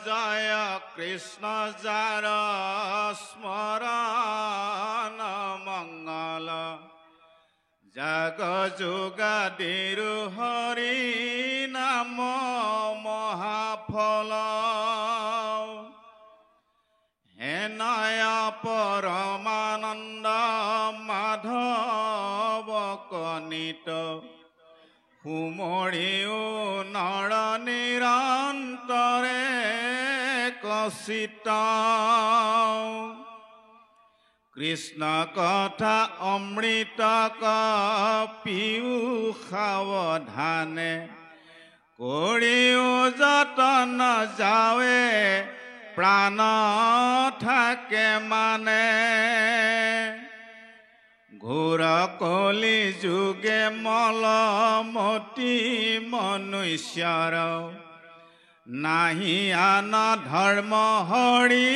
জয় কৃষ্ণ যাৰ স্মৰণ মঙ্গল জাগ যোগাদিৰ হৰি নাম মহাফল হেনয় পৰমানন্দ মাধৱ কনিত সুমৰিও নৰ নিৰন্তৰে কচিত কৃষ্ণ কথা অমৃত কপিও সাৱধানে কৰিও যতন যাৱে প্ৰাণ থাকে মানে ঘোৰ কলি যুগে মলমতি মনুষ্যৰ নাহি আন ধৰ্ম হৰি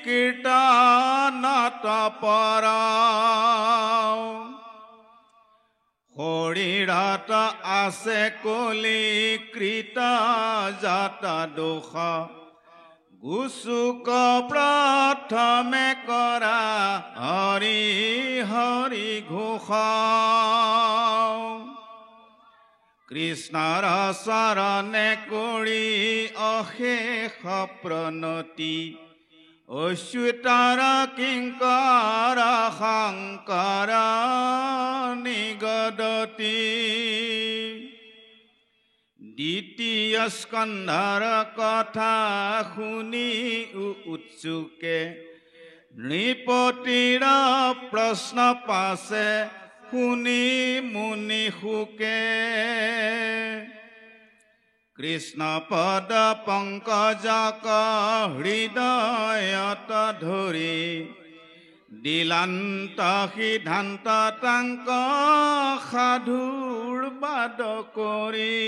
কীৰ্তন তপৰ শৰীৰত আছে কলি কৃত যত দোষ গুচুক প্ৰথমে কৰা হৰি হৰি ঘোষ কৃষ্ণৰ চৰণে কৰি অশেষ প্ৰণতি অচ্যুতৰ কিংকৰ শংকৰ নিগদতি দ্বিতীয় স্কন্ধৰ কথা শুনি উৎসুকে নৃপতিৰ প্ৰশ্ন পাছে শুনি মুনি শুকে কৃষ্ণ পদ পংকজক হৃদয়ত ধৰি দিলান্ত সিদ্ধান্ত তাংক সাধুৰ বাদ কৰি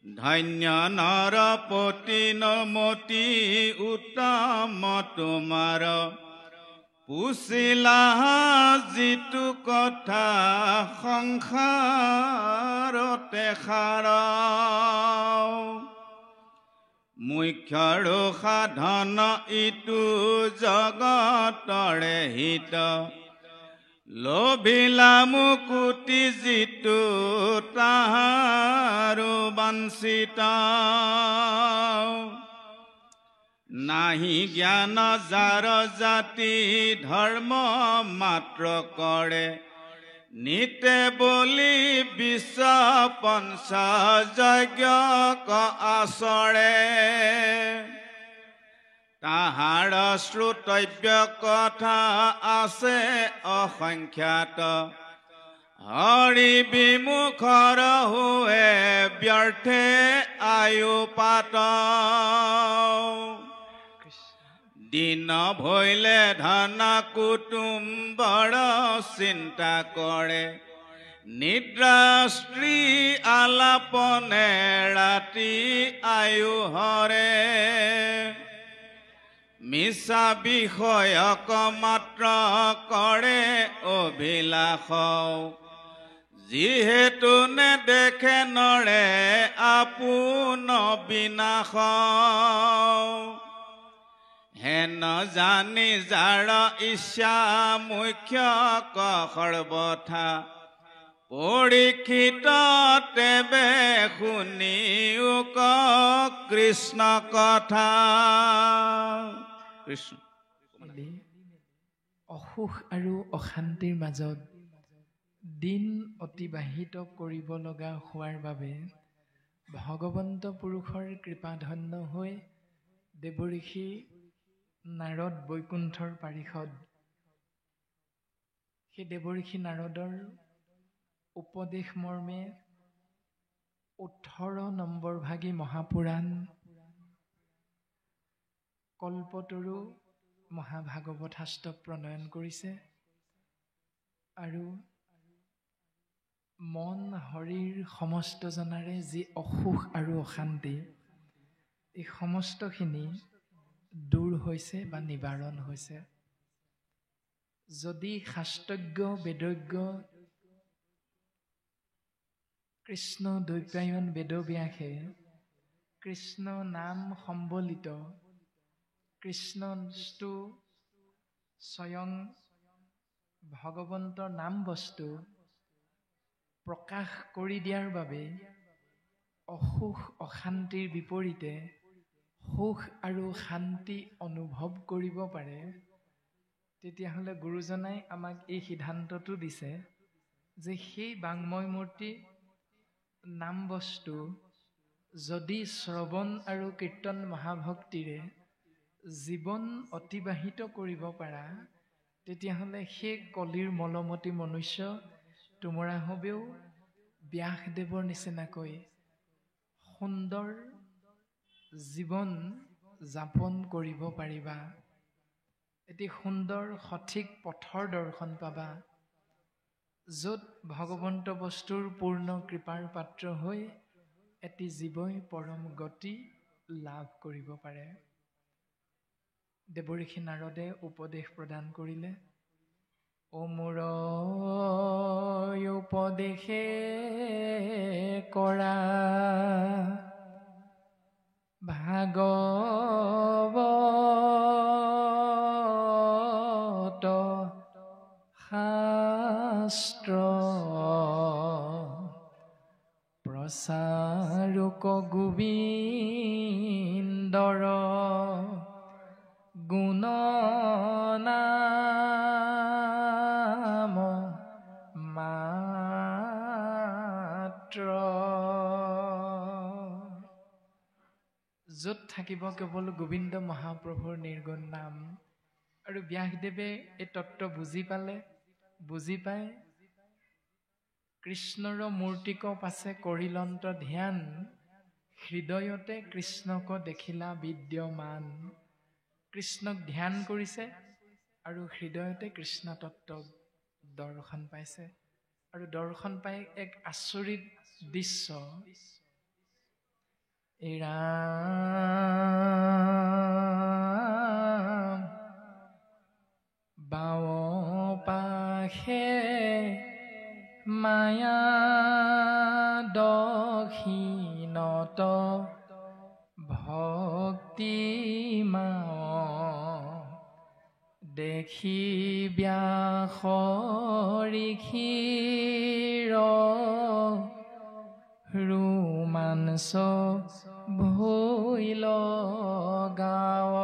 ধন্য নৰপতি নমতি উত্তম তোমাৰ পুছিলা যিটো কথা সংসাৰতে সাৰ মুখ্য সাধন ইটো জগতৰে হিত লোভিলা মুকুতি যিটো তাহাৰো বাঞ্ছিত নাহি জ্ঞান যাৰ জাতি ধৰ্ম মাত্ৰ কৰে নিতে বলি বিশ্ব পঞ্চ যজ্ঞ আচৰে তাহাৰ শ্ৰোতব্য কথা আছে অসংখ্যাত হৰি বিমুখৰ হোৱে ব্যৰ্থে আয়ু পাত দিন ভৈলে ধন কুটুম্বৰ চিন্তা কৰে নিদ্ৰা স্ত্ৰী আলাপনে ৰাতি আয়ু হৰে মিছা বিষয়ক মাত্ৰ কৰে অভিলাষ যিহেতু নেদেখে নৰে আপোন বিনাশ হেন জানি যাৰ ইচ্ছা মুখ্য সৰ্বথা পৰীক্ষিত তেবে শুনিও কৃষ্ণ কথা কৃষ্ণ অসুখ আৰু অশান্তিৰ মাজত দিন অতিবাহিত কৰিব লগা হোৱাৰ বাবে ভগৱন্ত পুৰুষৰ কৃপাধন্য হৈ দেৱঋষি নাৰদ বৈকুণ্ঠৰ পাৰিষদ সেই দেৱঋষি নাৰদৰ উপদেশ মৰ্মে 18 নম্বৰ ভাগী মহাপুৰাণ কল্পতৰু মহাভাগৱত শাস্ত্ৰক প্ৰণয়ন কৰিছে আৰু মন শৰীৰ সমস্ত জনাৰে যি অসুখ আৰু অশান্তি এই সমস্তখিনি দূৰ হৈছে বা নিবাৰণ হৈছে যদি শাস্ত্ৰজ্ঞ বেদজ্ঞ কৃষ্ণ দ্বৈপায়ন বেদব্যাসে কৃষ্ণ নাম সম্বলিত কৃষ্ণস্তু স্বয়ং ভগৱন্তৰ নাম বস্তু প্ৰকাশ কৰি দিয়াৰ বাবে অসুখ অশান্তিৰ বিপৰীতে সুখ আৰু শান্তি অনুভৱ কৰিব পাৰে, তেতিয়াহ'লে গুৰুজনাই আমাক এই সিদ্ধান্তটো দিছে যে সেই বাংময় মূৰ্তি নাম বস্তু যদি শ্ৰৱণ আৰু কীৰ্তন মহাভক্তিৰে জীৱন অতিবাহিত কৰিব পাৰা, তেতিয়াহ'লে সেই কলিৰ মলমতি মনুষ্য তোমৰা হবেও ব্যাসদেৱৰ নিচিনাকৈ সুন্দৰ জীৱন যাপন কৰিব পাৰিবা, এটি সুন্দৰ সঠিক পথৰ দৰ্শন পাবা, য'ত ভগৱন্ত বস্তুৰ পূৰ্ণ কৃপাৰ পাত্ৰ হৈ এটি জীৱই পৰম গতি লাভ কৰিব পাৰে। দেৱঋষি নাৰদে উপদেশ প্ৰদান কৰিলে, অ মোৰ উপদেশে কৰা ভাগৱত শাস্ত্ৰ প্ৰচাৰক গোবিন্দৰ গুণনাম মাত্ৰ। য'ত থাকিব কেৱল গোবিন্দ মহাপ্ৰভুৰ নিৰ্গুণ নাম। আৰু ব্যাসদেৱে এই তত্ত্ব বুজি পালে, বুজি পাই কৃষ্ণৰ মূৰ্তিক পাছে কৰিলন্ত ধ্যান, হৃদয়তে কৃষ্ণক দেখিলা বিদ্যমান। কৃষ্ণক ধ্যান কৰিছে আৰু হৃদয়তে কৃষ্ণ তত্ত্ব দৰ্শন পাইছে, আৰু দৰ্শন পাই এক আচৰিত দৃশ্য, ৰাম বাওঁ পাশে মায়া দক্ষিণত ভক্তি মাও, দেখি ব্যাস ঋষিৰ ৰোমাঞ্চ ভৈল গাৱ।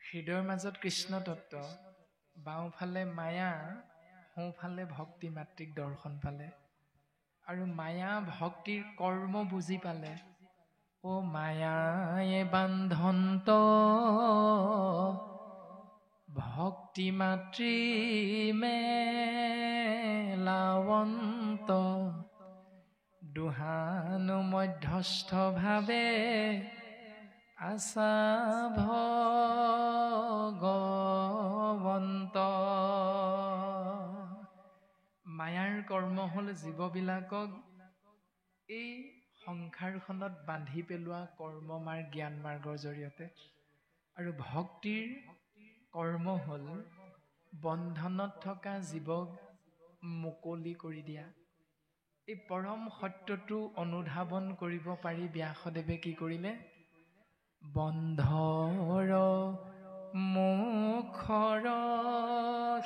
হৃদয়ৰ মাজত কৃষ্ণ তত্ত্ব, বাওঁফালে মায়া, সোঁফালে ভক্তি মাতৃক দৰ্শন পালে, আৰু মায়া ভক্তিৰ কৰ্ম বুজি পালে। অ মায়ায়ে বান্ধন্ত ভক্তি মাতৃ মেলাৱন্ত, দুহানো মধ্যস্থ ভাৱে আছা ভগৱন্ত। মায়াৰ কৰ্ম হ'ল জীৱবিলাকক এই সংসাৰখনত বান্ধি পেলোৱা কৰ্মমাৰ জ্ঞান মাৰ্গৰ জৰিয়তে, আৰু ভক্তিৰ কৰ্ম হ'ল বন্ধনত থকা জীৱক মুকলি কৰি দিয়া। এই পৰম সত্যটো অনুধাৱন কৰিব পাৰি ব্যাসদেৱে কি কৰিলে, বন্ধৰ মুখৰ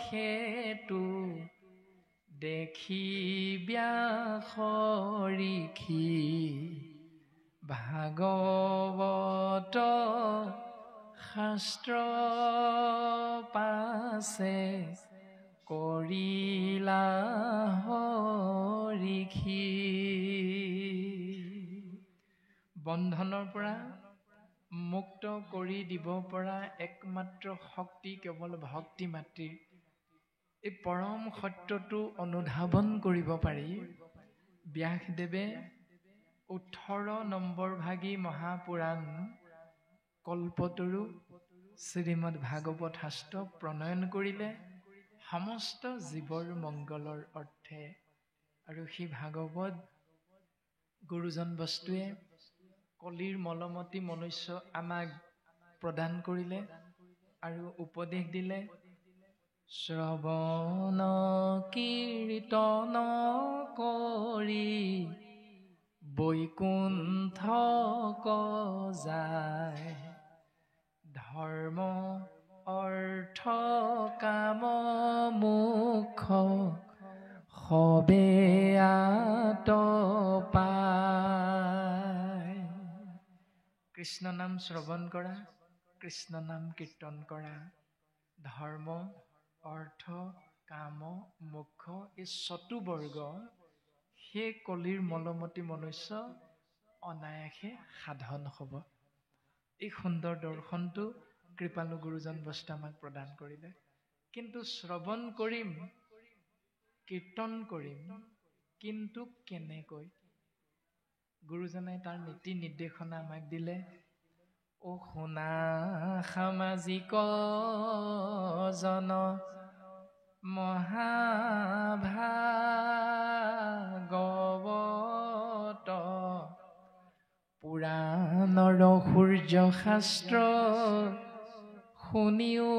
সেতু দেখি ব্যাস ঋষি, ভাগৱত শাস্ত্ৰ পাছে কৰিলা ঋষি। বন্ধনৰ পৰা মুক্ত কৰি দিব পৰা একমাত্ৰ শক্তি কেৱল ভক্তি মাতৃৰ। এই পৰম সত্যটো অনুধাৱন কৰিব পাৰি ব্যাসদেৱে 18 নম্বৰ ভাগী মহাপুৰাণ কল্পতৰু শ্ৰীমদ ভাগৱত শাস্ত্ৰ প্ৰণয়ন কৰিলে সমস্ত জীৱৰ মংগলৰ অৰ্থে। আৰু সেই ভাগৱত গুৰুজন বস্তুৱে কলিৰ মলমতি মনুষ্য আমাক প্ৰদান কৰিলে আৰু উপদেশ দিলে, শ্ৰৱণ কীৰ্তন কৰি বৈকুণ্ঠ যায় ধৰ্ম অৰ্থ কাম মোক্ষ সবে আতপায়। কৃষ্ণ নাম শ্ৰৱণ কৰা, কৃষ্ণ নাম কীৰ্তন কৰা, ধৰ্ম অৰ্থ কাম মোক্ষ এই চতুবৰ্গ সেই কলিৰ মলমতি মনুষ্য অনায়াসে সাধন হ'ব। এই সুন্দৰ দৰ্শনটো কৃপালু গুৰুজন বৈষ্ণৱ আমাক প্ৰদান কৰিলে। কিন্তু শ্ৰৱণ কৰিম, কীৰ্তন কৰিম, কিন্তু কেনেকৈ? গুৰুজনাই তাৰ নীতি নিৰ্দেশনা আমাক দিলে। অ শুনা সামাজিক জন মহাভাগৱত পুৰাণৰ সূৰ্য শাস্ত্ৰ শুনিও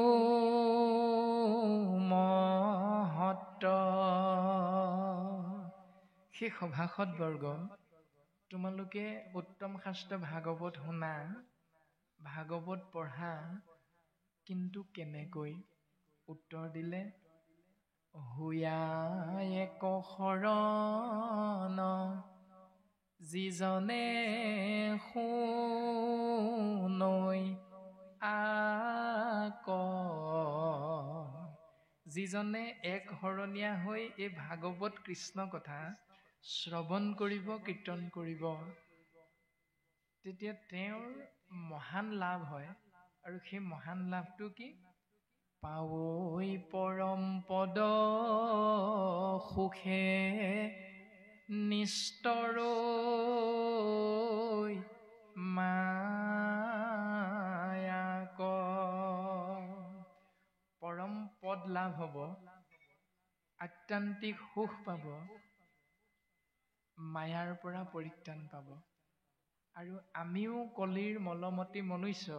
মহত্ব। সেই সভাসদ বৰ্গ, তোমালোকে উত্তম শাস্ত্ৰ ভাগৱত শুনা, ভাগৱত পঢ়া, কিন্তু কেনেকৈ? উত্তৰ দিলে, হুয়া এক শৰণ যিজনে শুনৈ আক। যিজনে এক শৰণীয়া হৈ এই ভাগৱত কৃষ্ণ কথা শ্ৰৱণ কৰিব, কীৰ্তন কৰিব, তেতিয়া তেওঁৰ মহান লাভ হয়। আৰু সেই মহান লাভটো কি? পাৱৈ পৰম পদ সুখে নিস্তৰৈ মায়াক। পৰম পদ লাভ হ'ব, আত্যান্তিক সুখ পাব, মায়াৰ পৰা পৰিত্ৰাণ পাব। আৰু আমিও কলিৰ মলমতি মনুষ্য,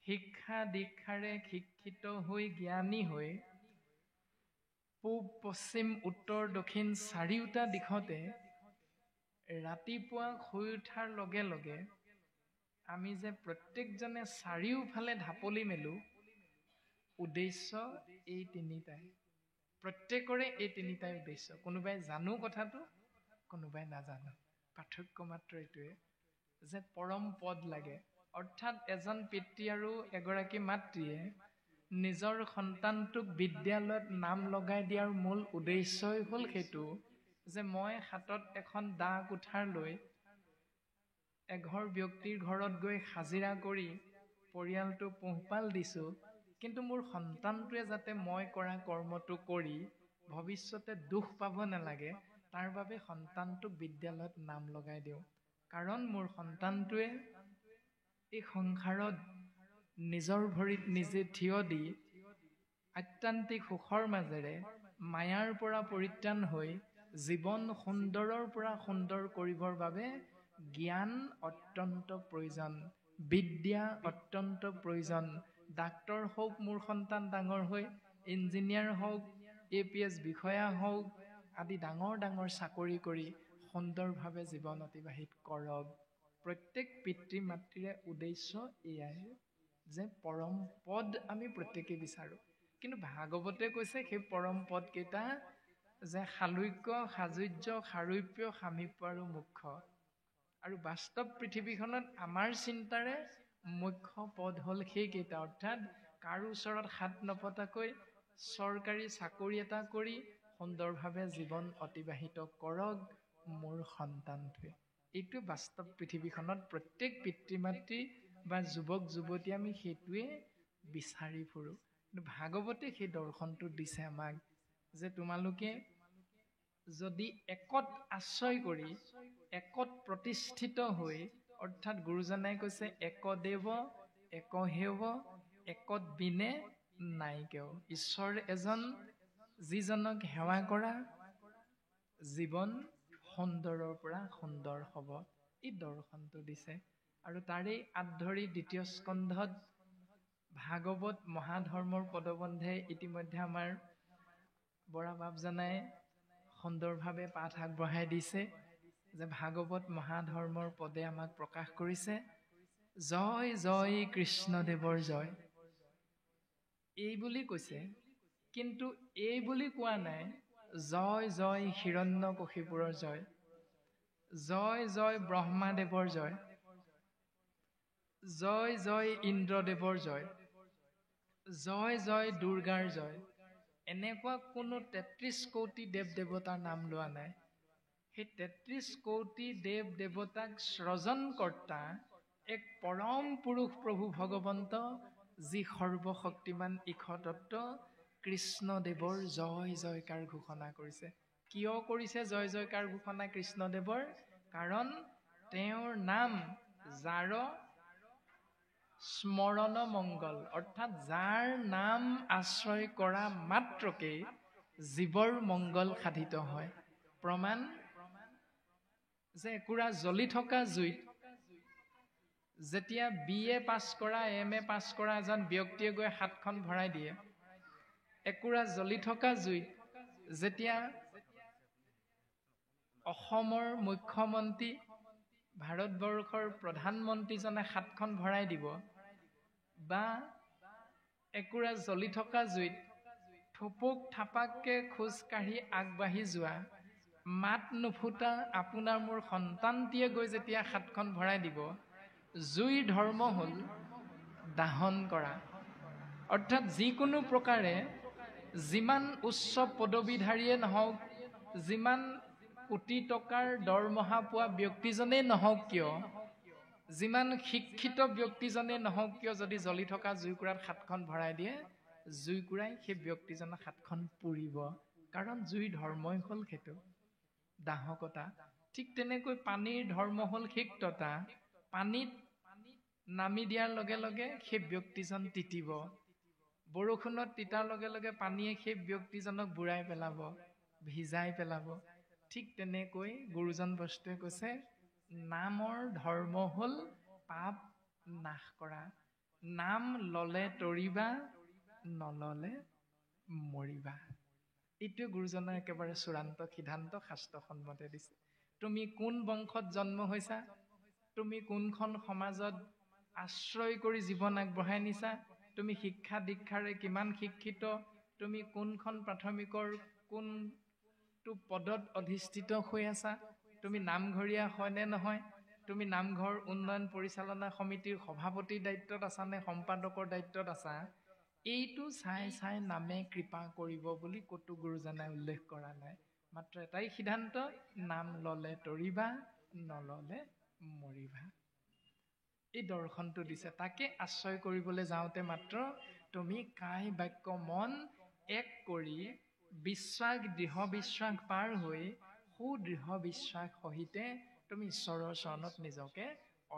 শিক্ষা দীক্ষাৰে শিক্ষিত হৈ জ্ঞানী হৈ পূব পশ্চিম উত্তৰ দক্ষিণ চাৰিওটা দিশতে ৰাতিপুৱা শুই উঠাৰ লগে লগে আমি যে প্ৰত্যেকজনে চাৰিওফালে ঢাপলি মেলো, উদ্দেশ্য এই তিনিটাই। প্ৰত্যেকৰে এই তিনিটাই উদ্দেশ্য। কোনোবাই জানো কথাটো, কোনোবাই নাজানো। পাৰ্থক্য মাত্ৰ এইটোৱে যে পৰম পদ লাগে। অৰ্থাৎ এজন পিতৃ আৰু এগৰাকী মাতৃয়ে নিজৰ সন্তানটোক বিদ্যালয়ত নাম লগাই দিয়াৰ মূল উদ্দেশ্যই হ'ল সেইটো যে মই হাতত এখন দা কুঠাৰ লৈ এঘৰ ব্যক্তিৰ ঘৰত গৈ হাজিৰা কৰি পৰিয়ালটো পোহপাল দিছোঁ, কিন্তু মোৰ সন্তানটোৱে যাতে মই কৰা কৰ্মটো কৰি ভৱিষ্যতে দুখ পাব নালাগে, তাৰ বাবে সন্তানটোক বিদ্যালয়ত নাম লগাই দিওঁ। কাৰণ মোৰ সন্তানটোৱে এই সংসাৰত নিজৰ ভৰিত নিজে থিয় দি আত্যান্তিক সুখৰ মাজেৰে মায়াৰ পৰা পৰিত্ৰাণ হৈ জীৱন সুন্দৰৰ পৰা সুন্দৰ কৰিবৰ বাবে জ্ঞান অত্যন্ত প্ৰয়োজন, বিদ্যা অত্যন্ত প্ৰয়োজন। ডাক্তৰ হওক মোৰ সন্তান ডাঙৰ হৈ, ইঞ্জিনিয়াৰ হওক, APS বিষয়া হওক আদি ডাঙৰ ডাঙৰ চাকৰি কৰি সুন্দৰভাৱে জীৱন অতিবাহিত কৰক। প্ৰত্যেক পিতৃ মাতৃৰে উদ্দেশ্য এয়াই যে পৰম পদ আমি প্ৰত্যেকেই বিচাৰোঁ। কিন্তু ভাগৱতে কৈছে সেই পৰম পদ কেইটা যে শালুক্য, সাযুজ্য, সাৰূপ্য, সামীপ্য আৰু মোক্ষ। আৰু বাস্তৱ পৃথিৱীখনত আমাৰ চিন্তাৰে মুখ্য পদ হ'ল সেইকেইটা। অৰ্থাৎ কাৰো ওচৰত হাত নপতাকৈ চৰকাৰী চাকৰি এটা কৰি সুন্দৰভাৱে জীৱন অতিবাহিত কৰক মোৰ সন্তানটোৱে। এইটো বাস্তৱ পৃথিৱীখনত প্ৰত্যেক পিতৃ মাতৃ বা যুৱক যুৱতী আমি সেইটোৱে বিচাৰি ফুৰোঁ। কিন্তু ভাগৱতে সেই দৰ্শনটো দিছে আমাক যে তোমালোকে যদি একত আশ্ৰয় কৰি, একত প্ৰতিষ্ঠিত হৈ, অৰ্থাৎ গুৰুজনাই কৈছে একদেৱ একহেৱ একত বিনে নাইকেও। ঈশ্বৰ এজন, যিজনক সেৱা কৰা জীৱন সুন্দৰৰ পৰা সুন্দৰ হ'ব। এই দৰ্শনটো দিছে। আৰু তাৰেই আঁত ধৰি দ্বিতীয় স্কন্ধত ভাগৱত মহাধৰ্মৰ পদবন্ধে ইতিমধ্যে আমাৰ বৰা বাপজনাই সুন্দৰভাৱে পাঠ আগবঢ়াই দিছে। যে ভাগৱত মহাধৰ্মৰ পদে আমাক প্ৰকাশ কৰিছে, জয় জয় কৃষ্ণদেৱৰ জয়, এই বুলি কৈছে। কিন্তু এই বুলি কোৱা নাই জয় জয় হিৰণ্যকশিপুৰৰ জয়, জয় জয় ব্ৰহ্মাদেৱৰ জয়, জয় জয় ইন্দ্ৰদেৱৰ জয়, জয় জয় দুৰ্গাৰ জয়, এনেকুৱা কোনো ৩৩ কোটি দেৱ দেৱতাৰ নাম লোৱা নাই। সেই ৩৩ কোটি দেৱ দেৱতাক সৃজন কৰ্তা এক পৰম পুৰুষ প্ৰভু ভগৱন্ত, যি সৰ্বশক্তিমান ঈশতত্ত্ব কৃষ্ণদেৱৰ জয় জয়কাৰ ঘোষণা কৰিছে। কিয় কৰিছে জয় জয়কাৰ ঘোষণা কৃষ্ণদেৱৰ? কাৰণ তেওঁৰ নাম যাৰ স্মৰণ মংগল, অৰ্থাৎ যাৰ নাম আশ্ৰয় কৰা মাত্ৰকে জীৱৰ মংগল সাধিত হয়। প্ৰমাণ যে একুৰা জ্বলি থকা জুইত যেতিয়া BA পাছ কৰা MA পাছ কৰা এজন ব্যক্তিয়ে গৈ হাতখন ভৰাই দিয়ে, একুৰা জ্বলি থকা জুইত যেতিয়া অসমৰ মুখ্যমন্ত্ৰী, ভাৰতবৰ্ষৰ প্ৰধানমন্ত্ৰীজনে হাতখন ভৰাই দিব, বা একুৰা জ্বলি থকা জুইত থুপুক থাপাককে খোজকাঢ়ি আগবাঢ়ি যোৱা, মাত নুফুটা আপোনাৰ মোৰ সন্তানটিয়ে গৈ যেতিয়া হাতখন ভৰাই দিব, জুইৰ ধৰ্ম হ'ল দাহন কৰা। অৰ্থাৎ যিকোনো প্ৰকাৰে যিমান উচ্চ পদবীধাৰীয়ে নহওক, যিমান কোটি টকাৰ দৰমহা পোৱা ব্যক্তিজনেই নহওক কিয়, যিমান শিক্ষিত ব্যক্তিজনেই নহওক কিয়, যদি জ্বলি থকা জুইকুৰাত হাতখন ভৰাই দিয়ে, জুইকুৰাই সেই ব্যক্তিজনৰ হাতখন পুৰিব। কাৰণ জুইৰ ধৰ্মই হ'ল সেইটো, দাহকতা। ঠিক তেনেকৈ পানীৰ ধৰ্ম হ'ল সিক্ততা। পানীত নামি দিয়াৰ লগে লগে সেই ব্যক্তিজন তিতিব, বৰষুণত তিতাৰ লগে লগে পানীয়ে সেই ব্যক্তিজনক বুৰাই পেলাব, ভিজাই পেলাব। ঠিক তেনেকৈ গুৰুজন বস্তুৱে কৈছে, নামৰ ধৰ্ম হ'ল পাপ নাশ কৰা। নাম ললে তৰিবা, নললে মৰিবা। এইটোৱে গুৰুজনৰ একেবাৰে চূড়ান্ত সিদ্ধান্ত শাস্ত্ৰসন্মতে দিছে। তুমি কোন বংশত জন্ম হৈছা, তুমি কোনখন সমাজত আশ্ৰয় কৰি জীৱন আগবঢ়াই নিছা, তুমি শিক্ষা দীক্ষাৰে কিমান শিক্ষিত, তুমি কোনখন প্ৰাথমিকৰ কোনটো পদত অধিষ্ঠিত হৈ আছা, তুমি নামঘৰীয়া হয়নে নহয়, তুমি নামঘৰ উন্নয়ন পৰিচালনা সমিতিৰ সভাপতিৰ দায়িত্বত আছা নে সম্পাদকৰ দায়িত্বত আছা, এইটো চাই চাই নামে কৃপা কৰিব বুলি ক'তো গুৰুজনাই উল্লেখ কৰা নাই। মাত্ৰ এটাই সিদ্ধান্ত, নাম ললে তৰিবা, নললে মৰিবা। এই দৰ্শনটো দিছে। তাকে আশ্ৰয় কৰিবলৈ যাওঁতে মাত্ৰ তুমি কায় বাক্য মন এক কৰি বিশ্বাস, দৃঢ় বিশ্বাস পাৰ হৈ সুদৃঢ় বিশ্বাস সহিতে তুমি ঈশ্বৰৰ চৰণত নিজকে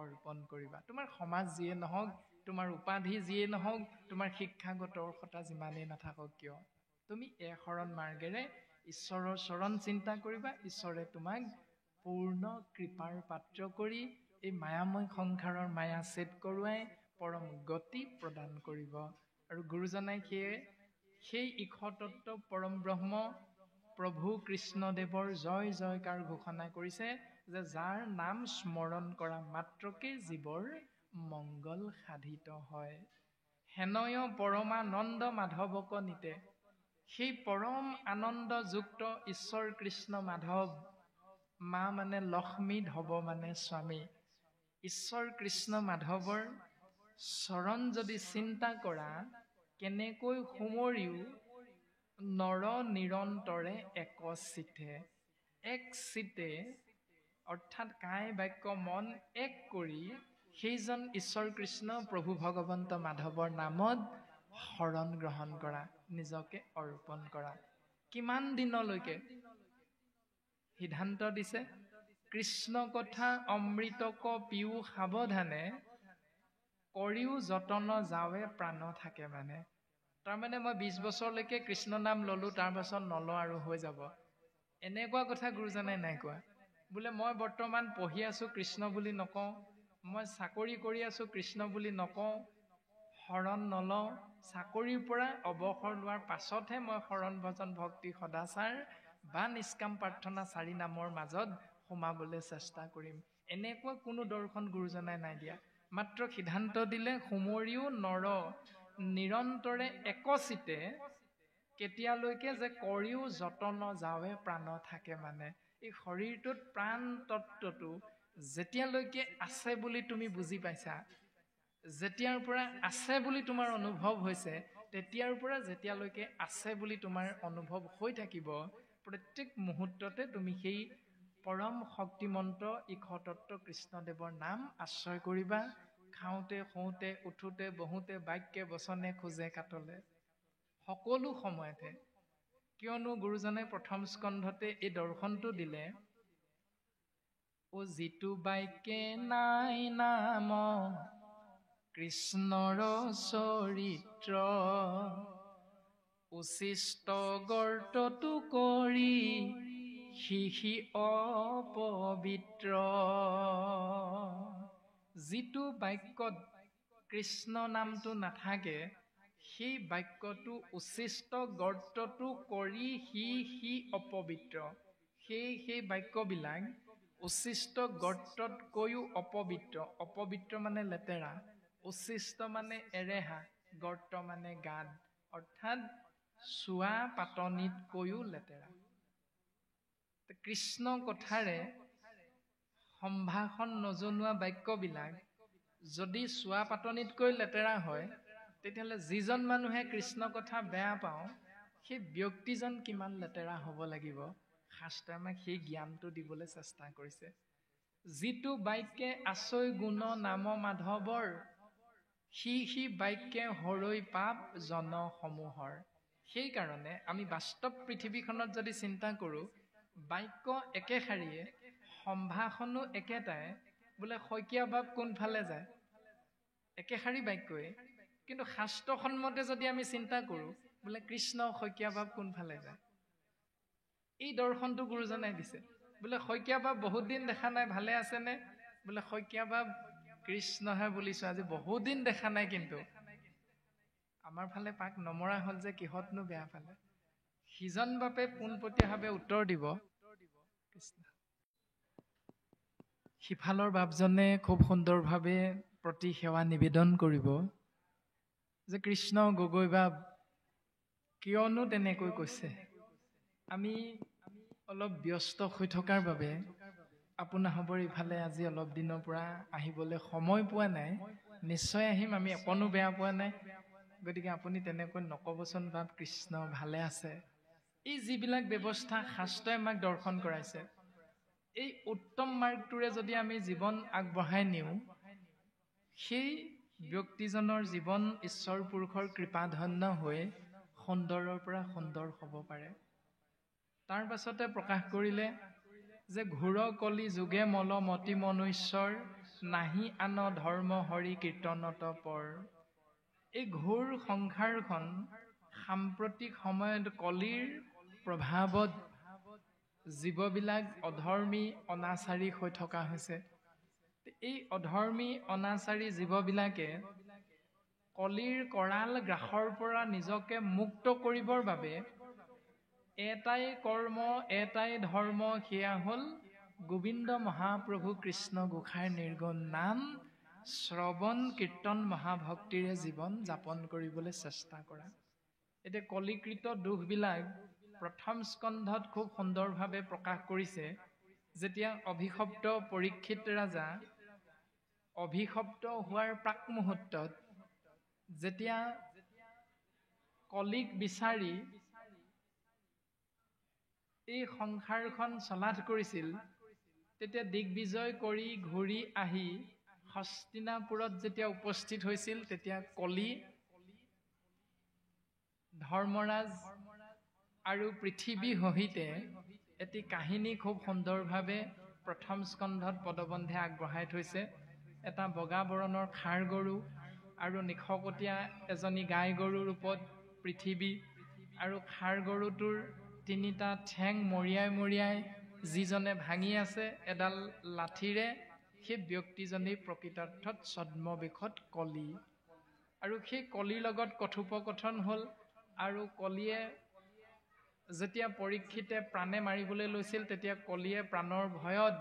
অৰ্পণ কৰিবা। তোমাৰ সমাজ যিয়ে নহওক, তোমাৰ উপাধি যিয়ে নহওক, তোমাৰ শিক্ষাগত অৰ্হতা যিমানেই নাথাকক কিয়, তুমি শৰণ মাৰ্গেৰে ঈশ্বৰৰ চৰণ চিন্তা কৰিবা। ঈশ্বৰে তোমাক পূৰ্ণ কৃপাৰ পাত্ৰ কৰি এই মায়াময় সংসাৰৰ মায়া ছেদ কৰোৱাই পৰম গতি প্ৰদান কৰিব। আৰু গুৰুজনাই সেই ঈশতত্ত্ব পৰম ব্ৰহ্ম প্ৰভু কৃষ্ণদেৱৰ জয় জয়কাৰ ঘোষণা কৰিছে যে যাৰ নাম স্মৰণ কৰা মাত্ৰকে জীৱৰ মংগল সাধিত হয়। হেনয় পৰমানন্দ মাধৱক নিতে, সেই পৰম আনন্দযুক্ত ঈশ্বৰ কৃষ্ণ মাধৱ, মা মানে লক্ষ্মী, ধৱ মানে স্বামী, ঈশ্বৰ কৃষ্ণ মাধৱৰ চৰণ যদি চিন্তা কৰা, কেনেকৈ সুমৰিও নৰ নিৰন্তৰে এক চিতে, এক চিতে অৰ্থাৎ কায় বাক্য মন এক কৰি সেইজন ঈশ্বৰ কৃষ্ণ প্ৰভু ভগৱন্ত মাধৱৰ নামত শৰণ গ্ৰহণ কৰা, নিজকে অৰ্পণ কৰা। কিমান দিনলৈকে? সিদ্ধান্ত দিছে, কৃষ্ণ কথা অমৃতক পিও সাৱধানে, কৰিও যতন যাৱে প্ৰাণ থাকে মানে। তাৰমানে মই 20 বছৰলৈকে কৃষ্ণ নাম ললো, তাৰ পাছত নলওঁ আৰু হৈ যাব, এনেকুৱা কথা গুৰুজনাই নাই কোৱা। বোলে মই বৰ্তমান পঢ়ি আছো কৃষ্ণ বুলি নকওঁ, মই চাকৰি কৰি আছো কৃষ্ণ বুলি নকওঁ, শৰণ নলওঁ, চাকৰিৰ পৰা অৱসৰ লোৱাৰ পাছতহে মই শৰণ ভজন ভক্তি সদাচাৰ বা নিষ্কাম প্ৰাৰ্থনা 4 নামৰ মাজত সোমাবলৈ চেষ্টা কৰিম। এনেকুৱা কোনো দৰ্শন গুৰুজনাই নাই দিয়া। মাত্ৰ সিদ্ধান্ত দিলে সুমৰিও নৰ নিৰন্তৰে একচিতে কেতিয়ালৈকে যে কৰিও যতন যাৱে প্ৰাণ থাকে। মানে এই শৰীৰটোত প্ৰাণ তত্ত্বটো যেতিয়ালৈকে আছে বুলি তুমি বুজি পাইছা, যেতিয়াৰ পৰা আছে বুলি তোমাৰ অনুভৱ হৈছে, তেতিয়াৰ পৰা যেতিয়ালৈকে আছে বুলি তোমাৰ অনুভৱ হৈ থাকিব, প্ৰত্যেক মুহূৰ্ততে তুমি সেই পৰম শক্তিমন্ত ইশতত্ব কৃষ্ণদেৱৰ নাম আশ্ৰয় কৰিবা। খাওঁতে শুওঁতে উঠোতে বহোতে বাক্যে বচনে খোজে কাটলে সকলো সময়তে। কিয়নো গুৰুজনে প্ৰথম স্কন্ধতে এই দৰ্শনটো দিলে, ও যিটো বাক্যে নাই নাম কৃষ্ণৰ চৰিত্ৰ, উচিষ্ট গৰ্তটো কৰি সিহি অপবিত্ৰ। যিটো বাক্যত কৃষ্ণ নামটো নাথাকে, সেই বাক্যটো উচিষ্ট গৰ্তটো কৰি সি অপবিত্ৰ। সেই বাক্যবিলাক উচিষ্ট গৰ্ততকৈও অপবিত্ৰ। অপবিত্ৰ মানে লেতেৰা, উচিষ্ট মানে এৰেহা, গৰ্ত মানে গাদ, অৰ্থাৎ চোৱা পাতনিতকৈও লেতেৰা। কৃষ্ণ কথাৰে সম্ভাষণ নজনোৱা বাক্যবিলাক যদি চোৱা পাতনিতকৈ লেতেৰা হয়, তেতিয়াহ'লে যিজন মানুহে কৃষ্ণ কথা বেয়া পাওঁ, সেই ব্যক্তিজন কিমান লেতেৰা হ'ব লাগিব। শাস্ত্ৰই আমাক সেই জ্ঞানটো দিবলৈ চেষ্টা কৰিছে। যিটো বাক্যে আচৈ গুণ নাম মাধৱৰ, সি বাক্যে হৰৈ পাপ জনসমূহৰ। সেইকাৰণে আমি বাস্তৱ পৃথিৱীখনত যদি চিন্তা কৰোঁ, বাক্য একেশাৰীয়ে, সম্ভাষণো একেটাই, বোলে শইকীয়া বাপ কোনফালে যায়, একেশাৰী বাক্যই, কিন্তু শাস্ত্ৰসন্মতে যদি আমি চিন্তা কৰোঁ, বোলে কৃষ্ণ শইকীয়া বাপ কোনফালে যায়। এই দৰ্শনটো গুৰুজনাই দিছে। বোলে শইকীয়া বাপ বহুত দিন দেখা নাই, ভালে আছেনে? বোলে শইকীয়া বাপ কৃষ্ণহে বুলিছো, আজি বহুত দিন দেখা নাই, কিন্তু আমাৰ ফালে পাক নমৰা হ'ল যে কিহতনো বেয়া পালে। সিজন বাপে পোনপটীয়াভাৱে উত্তৰ দিব, কৃষ্ণ। সিফালৰ বাপজনে খুব সুন্দৰভাৱে প্ৰতি সেৱা নিবেদন কৰিব যে কৃষ্ণ গগৈ বাপ কিয়নো তেনেকৈ কৈছে। আমি অলপ ব্যস্ত হৈ থকাৰ বাবে আপোনাসৱৰ ইফালে আজি অলপ দিনৰ পৰা আহিবলৈ সময় পোৱা নাই। নিশ্চয় আহিম, আমি অকণো বেয়া পোৱা নাই। গতিকে আপুনি তেনেকৈ নকবচোন বাপ, কৃষ্ণ ভালে আছে। এই যিবিলাক ব্যৱস্থা শাস্ত্ৰই আমাক দৰ্শন কৰাইছে, এই উত্তম মাৰ্গটোৰে যদি আমি জীৱন আগবঢ়াই নিওঁ, সেই ব্যক্তিজনৰ জীৱন ঈশ্বৰ পুৰুষৰ কৃপাধন্য হৈ সুন্দৰৰ পৰা সুন্দৰ হ'ব পাৰে। তাৰ পাছতে প্ৰকাশ কৰিলে যে ঘোৰ কলি যোগে মল মতি মনুষ্যৰ, নাহি আন ধৰ্ম হৰি কীৰ্তনত পৰ। এই ঘোৰ সংসাৰখন সাম্প্ৰতিক সময়ত কলিৰ প্ৰভাৱত জীৱবিলাক অধৰ্মী অনাচাৰী হৈ থকা হৈছে। এই অধৰ্মী অনাচাৰী জীৱবিলাকে কলিৰ কৰাল গ্ৰাসৰ পৰা নিজকে মুক্ত কৰিবৰ বাবে এটাই কৰ্ম, এটাই ধৰ্ম, সেয়া হ'ল গোবিন্দ মহাপ্ৰভু কৃষ্ণ গোসাঁইৰ নিৰ্গুণ নাম শ্ৰৱণ কীৰ্তন মহাভক্তিৰে জীৱন যাপন কৰিবলৈ চেষ্টা কৰা। এতিয়া কলিকৃত দুখবিলাক প্ৰথম স্কন্ধত খুব সুন্দৰভাৱে প্ৰকাশ কৰিছে। যেতিয়া অভিশপ্ত পৰীক্ষিত ৰাজা অভিশপ্ত হোৱাৰ প্ৰাক মুহূৰ্তত যেতিয়া কলিক বিচাৰি এই সংসাৰখন চলাথ কৰিছিল, তেতিয়া দিগ্বিজয় কৰি ঘূৰি আহি হস্তিনাপুৰত যেতিয়া উপস্থিত হৈছিল, তেতিয়া কলি ধৰ্মৰাজ আৰু পৃথিৱী সহিতে এটি কাহিনী খুব সুন্দৰভাৱে প্ৰথম স্কন্ধত পদবন্ধে আগবঢ়াই থৈছে। এটা বগা বৰণৰ ষাঁড় গৰু আৰু নিশকটীয়া এজনী গাই গৰুৰ ৰূপত পৃথিৱী, আৰু ষাঁড় গৰুটোৰ তিনিটা ঠেং মৰিয়াই মৰিয়াই যিজনে ভাঙি আছে এডাল লাঠিৰে, সেই ব্যক্তিজনেই প্ৰকৃতাৰ্থত ছদ্মবেশত কলি। আৰু সেই কলিৰ লগত কথোপকথন হ'ল, আৰু কলিয়ে যেতিয়া পৰীক্ষিতে প্ৰাণে মাৰিবলৈ লৈছিল তেতিয়া কলিয়ে প্ৰাণৰ ভয়ত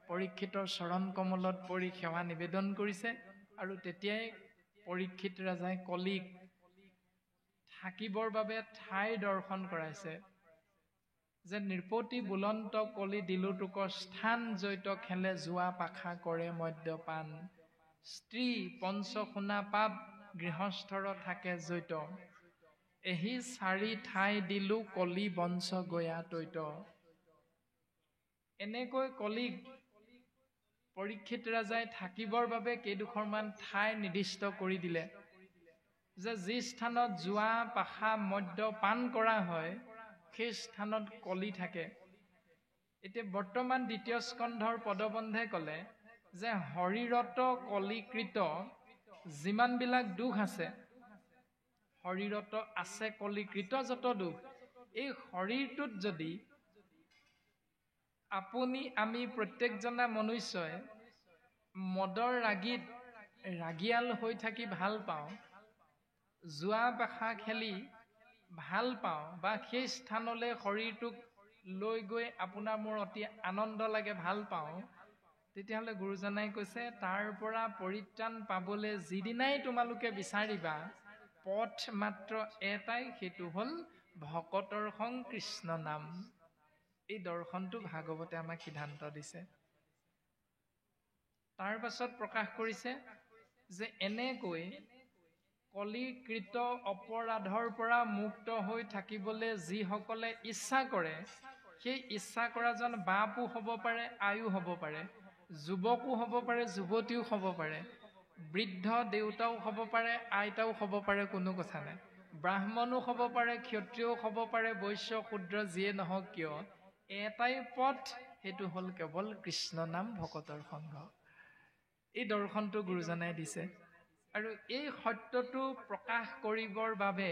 পৰীক্ষিতৰ চৰণ কমলত পৰি সেৱা নিবেদন কৰিছে আৰু তেতিয়াই পৰীক্ষিত ৰাজাই কলিক থাকিবৰ বাবে ঠাই দৰ্শন কৰাইছে যে নৃপতি বুলন্ত কলি দিলো তোক স্থান জৈত খেলে যোৱা পাখা কৰে মদ্যপান স্ত্ৰী পঞ্চসোণা পাপ গৃহস্থৰ থাকে জৈত এহি চাৰি ঠাই দিলো কলি বংশ গয়া তৈত। এনেকৈ কলিক পৰীক্ষিত ৰাজাই থাকিবৰ বাবে কেইডোখৰমান ঠাই নিৰ্দিষ্ট কৰি দিলে যে যি স্থানত যোৱা পাখা মদ্যপান কৰা হয় সেই স্থানত কলি থাকে। এতিয়া বৰ্তমান দ্বিতীয় স্কন্ধৰ পদবন্ধে ক'লে যে শৰীৰত কলিকৃত যিমানবিলাক দুখ আছে, শৰীৰত আছে কলিকৃত যত দুখ, এই শৰীৰটোত যদি আপুনি আমি প্ৰত্যেকজনা মনুষ্যই মদৰ ৰাগীত ৰাগিয়াল হৈ থাকি ভাল পাওঁ, যোৱা পাখা খেলি ভাল পাওঁ বা সেই স্থানলৈ শৰীৰটোক লৈ গৈ আপোনাৰ মোৰ অতি আনন্দ লাগে ভাল পাওঁ, তেতিয়াহ'লে গুৰুজনাই কৈছে তাৰ পৰা পৰিত্ৰাণ পাবলৈ যিদিনাই তোমালোকে বিচাৰিবা পথ মাত্ৰ এটাই, সেইটো হ'ল ভকতৰ সং কৃষ্ণ নাম। এই দৰ্শনটো ভাগৱতে আমাক সিদ্ধান্ত দিছে। তাৰ পাছত প্ৰকাশ কৰিছে যে এনেকৈ কলিকৃত অপৰাধৰ পৰা মুক্ত হৈ থাকিবলৈ যিসকলে ইচ্ছা কৰে, সেই ইচ্ছা কৰাজন বাপো হ'ব পাৰে, আয়ো হ'ব পাৰে, যুৱকো হ'ব পাৰে, যুৱতীও হ'ব পাৰে, বৃদ্ধ দেউতাও হ'ব পাৰে, আইতাও হ'ব পাৰে, কোনো কথা নাই, ব্ৰাহ্মণো হ'ব পাৰে, ক্ষত্ৰিয়ও হ'ব পাৰে, বৈশ্য শূদ্ৰ যিয়ে নহওক কিয় এটাই পথ, সেইটো হ'ল কেৱল কৃষ্ণ নাম ভকতৰ সংঘ। এই দৰ্শনটো গুৰুজনাই দিছে আৰু এই সত্যটো প্ৰকাশ কৰিবৰ বাবে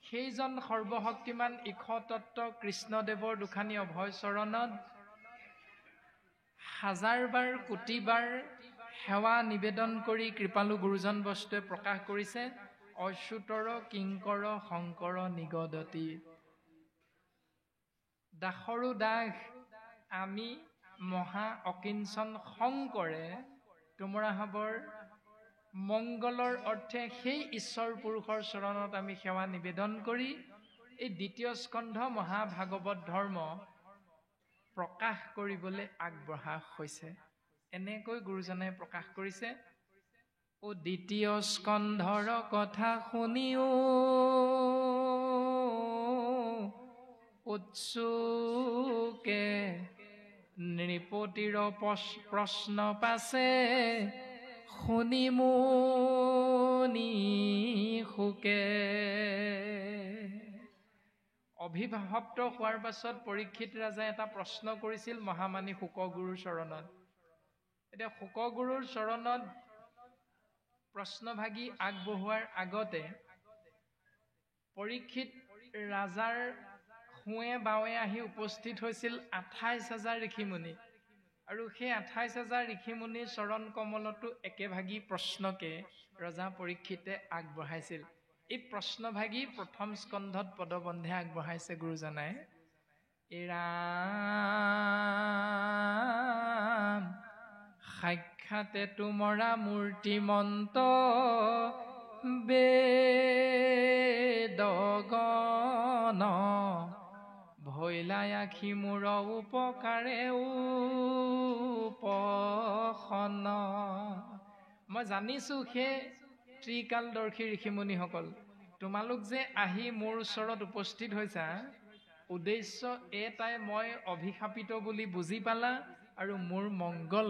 সেইজন সৰ্বশক্তিমান ঈশতত্ত্ব কৃষ্ণদেৱৰ দুখানি অভয় চৰণত হাজাৰবাৰ কোটিবাৰ সেৱা নিবেদন কৰি কৃপালু গুৰুজন বস্তুৱে প্ৰকাশ কৰিছে অচ্যুতৰ কিংকৰ শংকৰ নিগদতি। দাসৰো দাস আমি মহা অকিঞ্চন শংকৰে তোমৰা হবৰ মংগলৰ অৰ্থে সেই ঈশ্বৰ পুৰুষৰ চৰণত আমি সেৱা নিবেদন কৰি এই দ্বিতীয় স্কন্ধ মহাভাগৱত ধৰ্ম প্ৰকাশ কৰিবলৈ আগবঢ়া হৈছে। এনেকৈ গুৰুজনাই প্ৰকাশ কৰিছে ও দ্বিতীয় স্কন্ধৰ কথা শুনিও উৎসুকে নৃপতিৰ প্ৰশ্ন পাছে শুনি মুনি সুকে। অভিভাৱপ্ত হোৱাৰ পাছত পৰীক্ষিত ৰাজাই এটা প্ৰশ্ন কৰিছিল মহামানী শুকগুৰুৰ চৰণত। এতিয়া শুকগুৰুৰ চৰণত প্ৰশ্নভাগী আগবঢ়োৱাৰ আগতে পৰীক্ষিত ৰাজাৰ সোঁৱে বাৱে আহি উপস্থিত হৈছিল 28,000 ঋষিমুনি আৰু সেই 28,000 ঋষিমুনিৰ চৰণ কমলতো একেভাগী প্ৰশ্নকে ৰজা পৰীক্ষিতে আগবঢ়াইছিল। এই প্ৰশ্নভাগী প্ৰথম স্কন্ধত পদবন্ধে আগবঢ়াইছে গুৰুজনাই। ৰাম সাক্ষাতে তোমৰা মূৰ্তিমন্ত বেদগণ ভৈলাই আখি মূৰ উপকাৰে উপসন। মই জানিছো সেই ত্ৰিকালদৰ্শী ঋষিমুনিসকল, তোমালোক যে আহি মোৰ ওচৰত উপস্থিত হৈছা উদ্দেশ্য এটাই, মই অভিশাপিত বুলি বুজি পালা আৰু মোৰ মংগল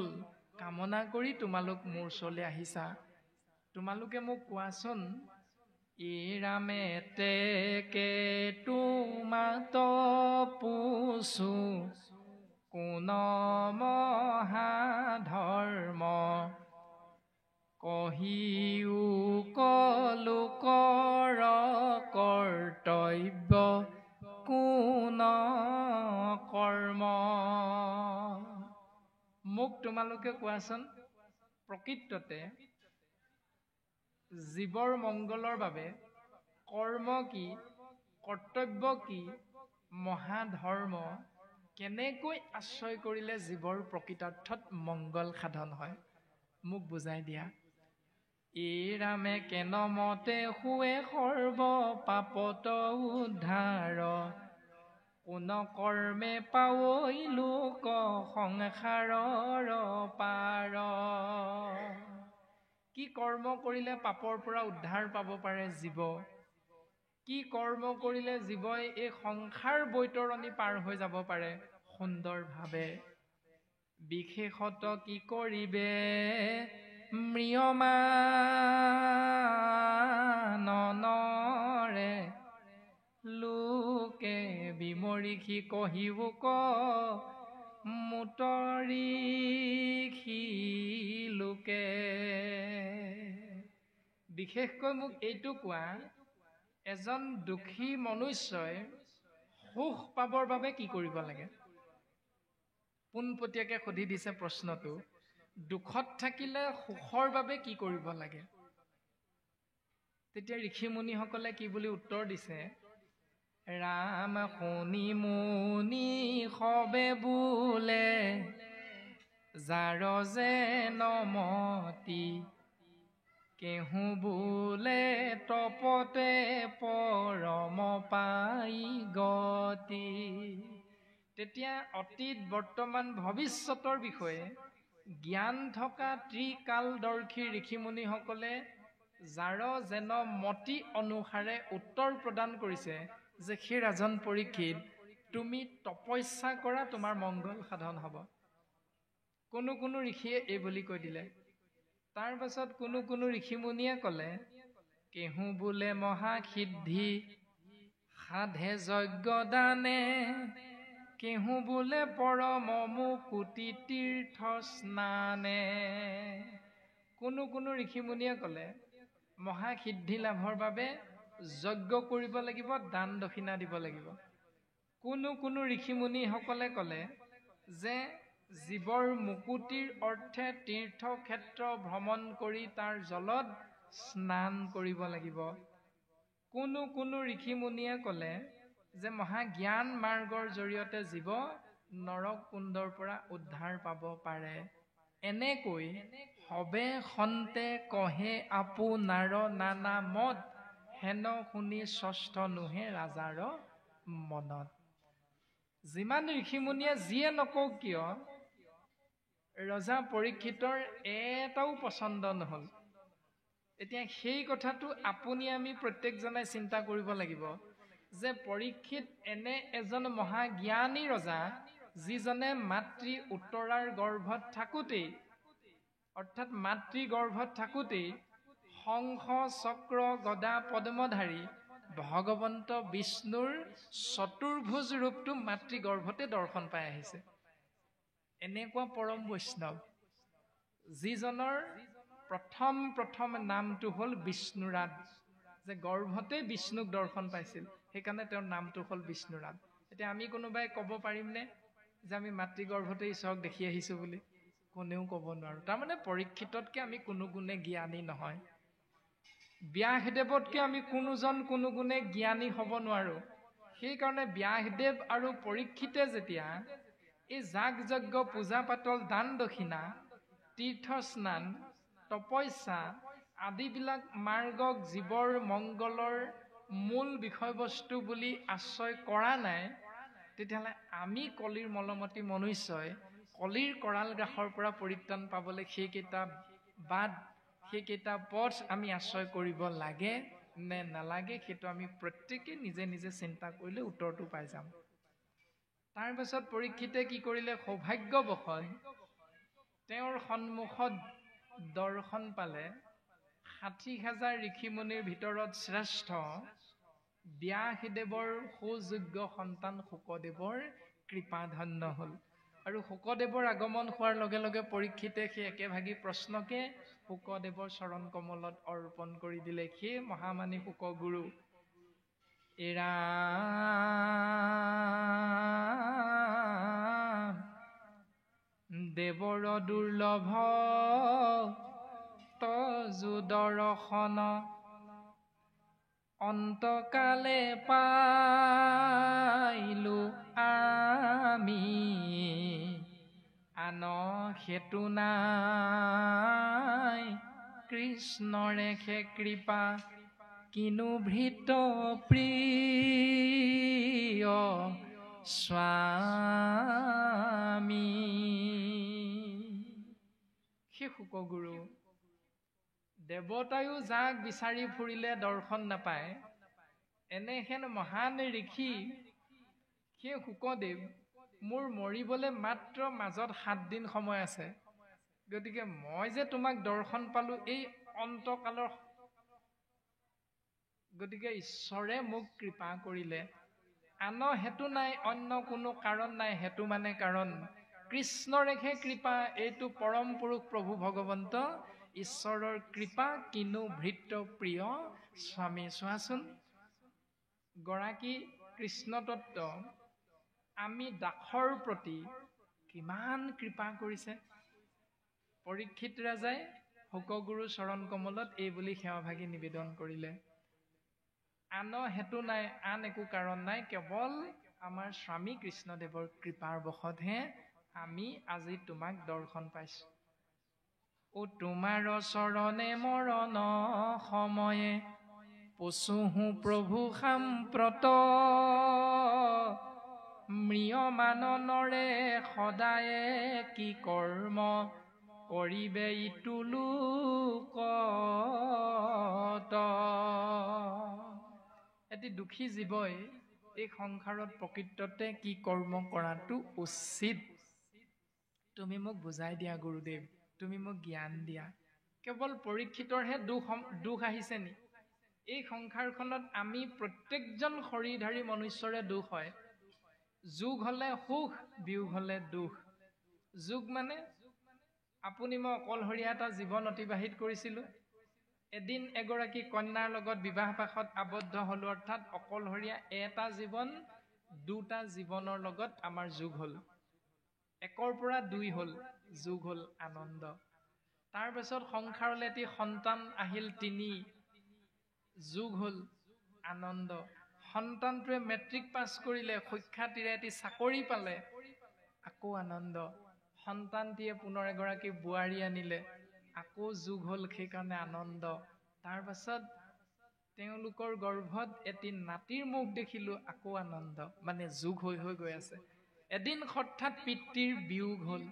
কামনা কৰি তোমালোক মোৰ ওচৰলৈ আহিছা। তোমালোকে মোক কোৱাচোন, ই ৰামে তেকে তোমাত পুছো কোন মহাধৰ্ম কহিও কলোকৰ কৰ্তব্য কোন কৰ্ম। মোক তোমালোকে কোৱাচোন, প্ৰকৃততে জীৱৰ মংগলৰ বাবে কৰ্ম কি কৰ্তব্য কি, মহাধৰ্ম কেনেকৈ আশ্ৰয় কৰিলে জীৱৰ প্ৰকৃতাৰ্থত মংগল সাধন হয়, মোক বুজাই দিয়া। এই ৰামে কেনমতে শুৱে সৰ্ব পাপত উদ্ধাৰ, কোন কৰ্মে পাৱৈ লোক সংসাৰৰ পাৰ। কি কৰ্ম কৰিলে পাপৰ পৰা উদ্ধাৰ পাব পাৰে জীৱ, কি কৰ্ম কৰিলে জীৱই এই সংসাৰ বৈতৰণি পাৰ হৈ যাব পাৰে সুন্দৰভাৱে। বিশেষত কি কৰিবে ম্ৰিয়মানৰে, লোকে বিমৰিষি কহিব ক মুতৰিষি লোকে। বিশেষকৈ মোক এইটো কোৱা, এজন দুখী মনুষ্যই সুখ পাবৰ বাবে কি কৰিব লাগে? পোনপটীয়াকে সুধি দিছে প্ৰশ্নটো। দুখত থাকিলে সুখৰ বাবে কি কৰিব লাগে? তেতিয়া ঋষি মুনিসকলে কি বুলি উত্তৰ দিছে? ৰাম শুনি মুনি সবে বোলে, যাৰ যে নমতি, কেহু বোলে তপতে পৰম পাই গতি। তেতিয়া অতীত বৰ্তমান ভৱিষ্যতৰ বিষয়ে জ্ঞান থকা ত্ৰিকালদৰ্শী ঋষিমুনিসকলে যাৰ যেন মতি অনুসাৰে উত্তৰ প্ৰদান কৰিছে যে সেই ৰাজন পৰীক্ষিত, তুমি তপস্যা কৰা, তোমাৰ মংগল সাধন হ'ব। কোনো কোনো ঋষিয়ে এই বুলি কৈ দিলে। তাৰ পাছত কোনো কোনো ঋষিমুনিয়ে ক'লে, কেহু বোলে মহাসিদ্ধি সাধে যজ্ঞ দানে, কেহু বোলে পৰম মুকুতি তীৰ্থ স্নানে। কোনো কোনো ঋষিমুনিয়ে ক'লে মহাসিদ্ধি লাভৰ বাবে যজ্ঞ কৰিব লাগিব, দান দক্ষিণা দিব লাগিব। কোনো কোনো ঋষিমুনিসকলে ক'লে যে জীৱৰ মুকুতিৰ অৰ্থে তীৰ্থক্ষেত্ৰ ভ্ৰমণ কৰি তাৰ জলত স্নান কৰিব লাগিব। কোনো কোনো ঋষিমুনিয়ে ক'লে যে মহাজ্ঞান মাৰ্গৰ জৰিয়তে জীৱ নৰক কুণ্ডৰ পৰা উদ্ধাৰ পাব পাৰে। এনেকৈ সবে সন্তে কহে আপোনাৰ নানা মত, হেন শুনি ষষ্ঠ নোহে ৰাজাৰ মনত। যিমান ঋষিমুনিয়ে যিয়ে নকওক কিয়, ৰজা পৰীক্ষিতৰ এটাও পচন্দ নহল। এতিয়া সেই কথাটো আপুনি আমি প্ৰত্যেকজনে চিন্তা কৰিব লাগিব যে পৰীক্ষিত এনে এজন মহাজ্ঞানী ৰজা, যিজনে মাতৃ উত্তৰাৰ গৰ্ভত থাকোঁতেই, অৰ্থাৎ মাতৃ গৰ্ভত থাকোঁতেই শংখ চক্ৰ গদা পদ্মধাৰী ভগৱন্ত বিষ্ণুৰ চতুৰ্ভুজ ৰূপটো মাতৃ গৰ্ভতে দৰ্শন পাই আহিছে। এনেকুৱা পৰম বৈষ্ণৱ, যিজনৰ প্ৰথম নামটো হ'ল বিষ্ণুৰাদ, যে গৰ্ভতে বিষ্ণুক দৰ্শন পাইছিল, সেইকাৰণে তেওঁৰ নামটো হ'ল বিষ্ণুৰাদ। এতিয়া আমি কোনোবাই ক'ব পাৰিমনে যে আমি মাতৃ গৰ্ভতে ঈশ্বৰক দেখি আহিছোঁ বুলি? কোনেও ক'ব নোৱাৰো। তাৰমানে পৰীক্ষিততকে আমি কোনো গুণে জ্ঞানী নহয়, ব্যাসদেৱতকে আমি কোনো গুণে জ্ঞানী হ'ব নোৱাৰো। সেইকাৰণে ব্যাসদেৱ আৰু পৰীক্ষিতে যেতিয়া এই যাগ যজ্ঞ পূজা পাতল দান দক্ষিণা তীৰ্থ স্নান তপস্যা আদিবিলাক মাৰ্গক জীৱৰ মংগলৰ মূল বিষয়বস্তু বুলি আশ্ৰয় কৰা নাই, তেতিয়াহ'লে আমি কলিৰ মলমতী মনুষ্যই কলিৰ কৰাল গ্ৰাসৰ পৰা পৰিত্ৰাণ পাবলৈ সেইকেইটা বাদ, সেইকেইটা পথ আমি আশ্ৰয় কৰিব লাগে নে নালাগে, সেইটো আমি প্ৰত্যেকে নিজে নিজে চিন্তা কৰিলে উত্তৰটো পাই যাম। তাৰ পাছত পৰীক্ষিতে কি কৰিলে? সৌভাগ্যবশত তেওঁৰ সন্মুখত দৰ্শন পালে ৬০,০০০ ঋষিমুনিৰ ভিতৰত শ্ৰেষ্ঠ ব্যাসদেৱৰ সুযোগ্য সন্তান শুকদেৱৰ কৃপাধন্য হ'ল। আৰু শুকদেৱৰ আগমন হোৱাৰ লগে লগে পৰীক্ষিতে সেই একেভাগী প্ৰশ্নকে শুকদেৱৰ চৰণ কমলত অৰ্পণ কৰি দিলে। সেই মহামানী শুকগুৰু এৰা দেৱৰ দুৰ্লভ তজু দৰ্শন, অন্তকালে পাইলো আমি আন হেতু নাই কৃষ্ণৰেখে কৃপা কিনো ভৃত প্ৰিয় স্বামী। সেই শুকগুৰু দেৱতায়ো যাক বিচাৰি ফুৰিলে দৰ্শন নাপায়, এনেহেন মহান ঋষি সেই শুকদেৱ মোৰ মৰিবলৈ মাত্ৰ মাজত 7 দিন সময় আছে, গতিকে মই যে তোমাক দৰ্শন পালো এই অন্তকালৰ, গতিকে ঈশ্বৰে মোক কৃপা কৰিলে, আন হেতু নাই, অন্য কোনো কাৰণ নাই, হেতু মানে কাৰণ কৃষ্ণৰেখে কৃপা, এইটো পৰম পুৰুষ প্ৰভু ভগৱন্ত ঈশ্বৰৰ কৃপা কিনো ভৃত্য প্ৰিয় স্বামী। চোৱাচোন, গৰাকী কৃষ্ণ তত্ত্ব আমি দাসৰ প্ৰতি কিমান কৃপা কৰিছে। পৰীক্ষিত ৰাজাই শুকগুৰু চৰণ কমলত এই বুলি সেৱাভাগী নিবেদন কৰিলে, আন হেতু নাই, আন একো কাৰণ নাই, কেৱল আমাৰ স্বামী কৃষ্ণদেৱৰ কৃপাৰ বশতহে আমি আজি তোমাক দৰ্শন পাইছো। ও তোমাৰ চৰণে মৰণ সময়ে পচুহু প্ৰভু সাম্প্ৰত, ম্ৰিয়মাননৰে সদায়ে কি কৰ্ম কৰিবে ইটো লোকত। এটি দুখী জীৱই এই সংসাৰত প্ৰকৃততে কি কৰ্ম কৰাটো উচিত, তুমি মোক বুজাই দিয়া গুৰুদেৱ, তুমি মোক জ্ঞান দিয়া। কেৱল পৰীক্ষিতৰহে দুখ আহিছে নি? এই সংসাৰখনত আমি প্ৰত্যেকজন শৰীৰধাৰী মনুষ্যৰে দুখ হয়। যোগ হলে সুখ, বিয়োগ হলে দুখ। যোগ মানে আপুনি মই অকলশৰীয়া এটা জীৱন অতিবাহিত কৰিছিলোঁ, এদিন এগৰাকী কন্যাৰ লগত বিবাহ পাশত আবদ্ধ হলো, অৰ্থাৎ অকলশৰীয়া এটা জীৱন, দুটা জীৱনৰ লগত আমাৰ যোগ হল, 1ৰ পৰা 2 হল, যোগ হল আনন্দ। তাৰ পাছত সংসাৰলৈ এটি সন্তান আহিল 3, যোগ হল আনন্দ। সন্তানটোৱে মেট্ৰিক পাছ কৰিলে, সুখ্যাতিৰে এটি চাকৰি পালে, আকৌ আনন্দ। সন্তানটিয়ে পুনৰ এগৰাকী বোৱাৰী আনিলে, আকৌ যোগ হল, সেইকাৰণে আনন্দ। তাৰ পাছত তেওঁলোকৰ গৰ্ভত এটি নাতিৰ মুখ দেখিলো, আকৌ আনন্দ, মানে যোগ হৈ হৈ গৈ আছে। এদিন হঠাৎ পিতৃৰ বিয়োগ হল,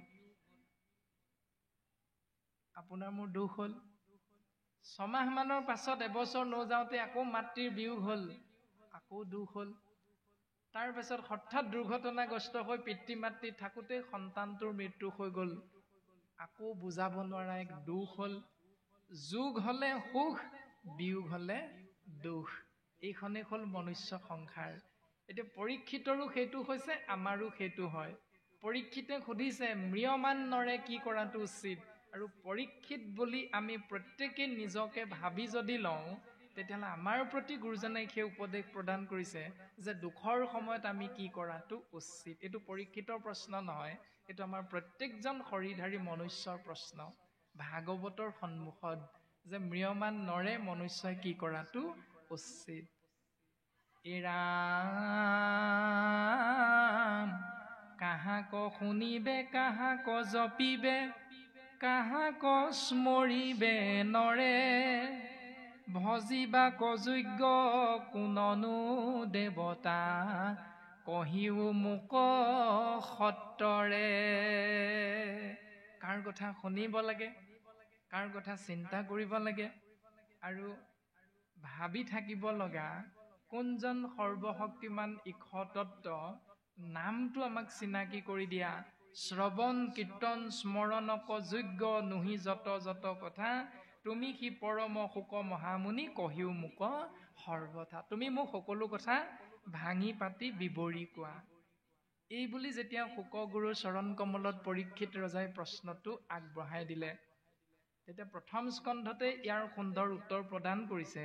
আপোনাৰ মোৰ দুখ হল। 6 মাহ মানৰ পাছত, এবছৰ নৌযাওঁতে আকৌ মাতৃৰ বিয়োগ হল, আকৌ দুখ হল। তাৰ পাছত হঠাৎ দুৰ্ঘটনাগ্ৰস্ত হৈ পিতৃ মাতৃ থাকোঁতে সন্তানটোৰ মৃত্যু হৈ গল, আকৌ বুজাব নোৱাৰা এক দুখ হল। যোগ হলে সুখ, বিয়োগ হলে দুখ, এইখনেই হল মনুষ্য সংসাৰ। এতিয়া পৰীক্ষিতৰো সেইটো হৈছে, আমাৰো সেইটো হয়। পৰীক্ষিতে সুধিছে ম্ৰিয়মান নৰে কি কৰাটো উচিত, আৰু পৰীক্ষিত বুলি আমি প্ৰত্যেকে নিজকে ভাবি যদি লওঁ, তেতিয়াহ'লে আমাৰ প্ৰতি গুৰুজনাই সেই উপদেশ প্ৰদান কৰিছে যে দুখৰ সময়ত আমি কি কৰাটো উচিত। এইটো পৰীক্ষিতৰ প্ৰশ্ন নহয়, এইটো আমাৰ প্ৰত্যেকজন শৰীৰধাৰী মনুষ্যৰ প্ৰশ্ন ভাগৱতৰ সন্মুখত, যে ম্ৰিয়মান নৰে মনুষ্যই কি কৰাটো উচিত। ৰাম কাহাক শুনিবে, কাহাক জপিবে, কাহাক স্মৰিবে নৰে, ভজিবা কযোগ্য কোননো দেৱতা, কহিও মোক সত্তৰে। কাৰ কথা শুনিব লাগে, কাৰ কথা চিন্তা কৰিব লাগে, আৰু ভাবি থাকিব লগা কোনজন সৰ্বশক্তিমান ঈশতত্ত্ব, নামটো আমাক চিনাকি কৰি দিয়া। শ্ৰৱণ কীৰ্তন স্মৰণক যোগ্য নুহি যত যত কথা, তুমি সি পৰম শোক মহামুনি, কহিও মোক সৰ্বথা। তুমি মোক সকলো কথা ভাঙি পাতি বিৱৰি কোৱা। এই বুলি যেতিয়া শুকগুৰুৰ চৰণ কমলত পৰীক্ষিত ৰজাই প্ৰশ্নটো আগবঢ়াই দিলে, তেতিয়া প্ৰথম স্কন্ধতে ইয়াৰ সুন্দৰ উত্তৰ প্ৰদান কৰিছে,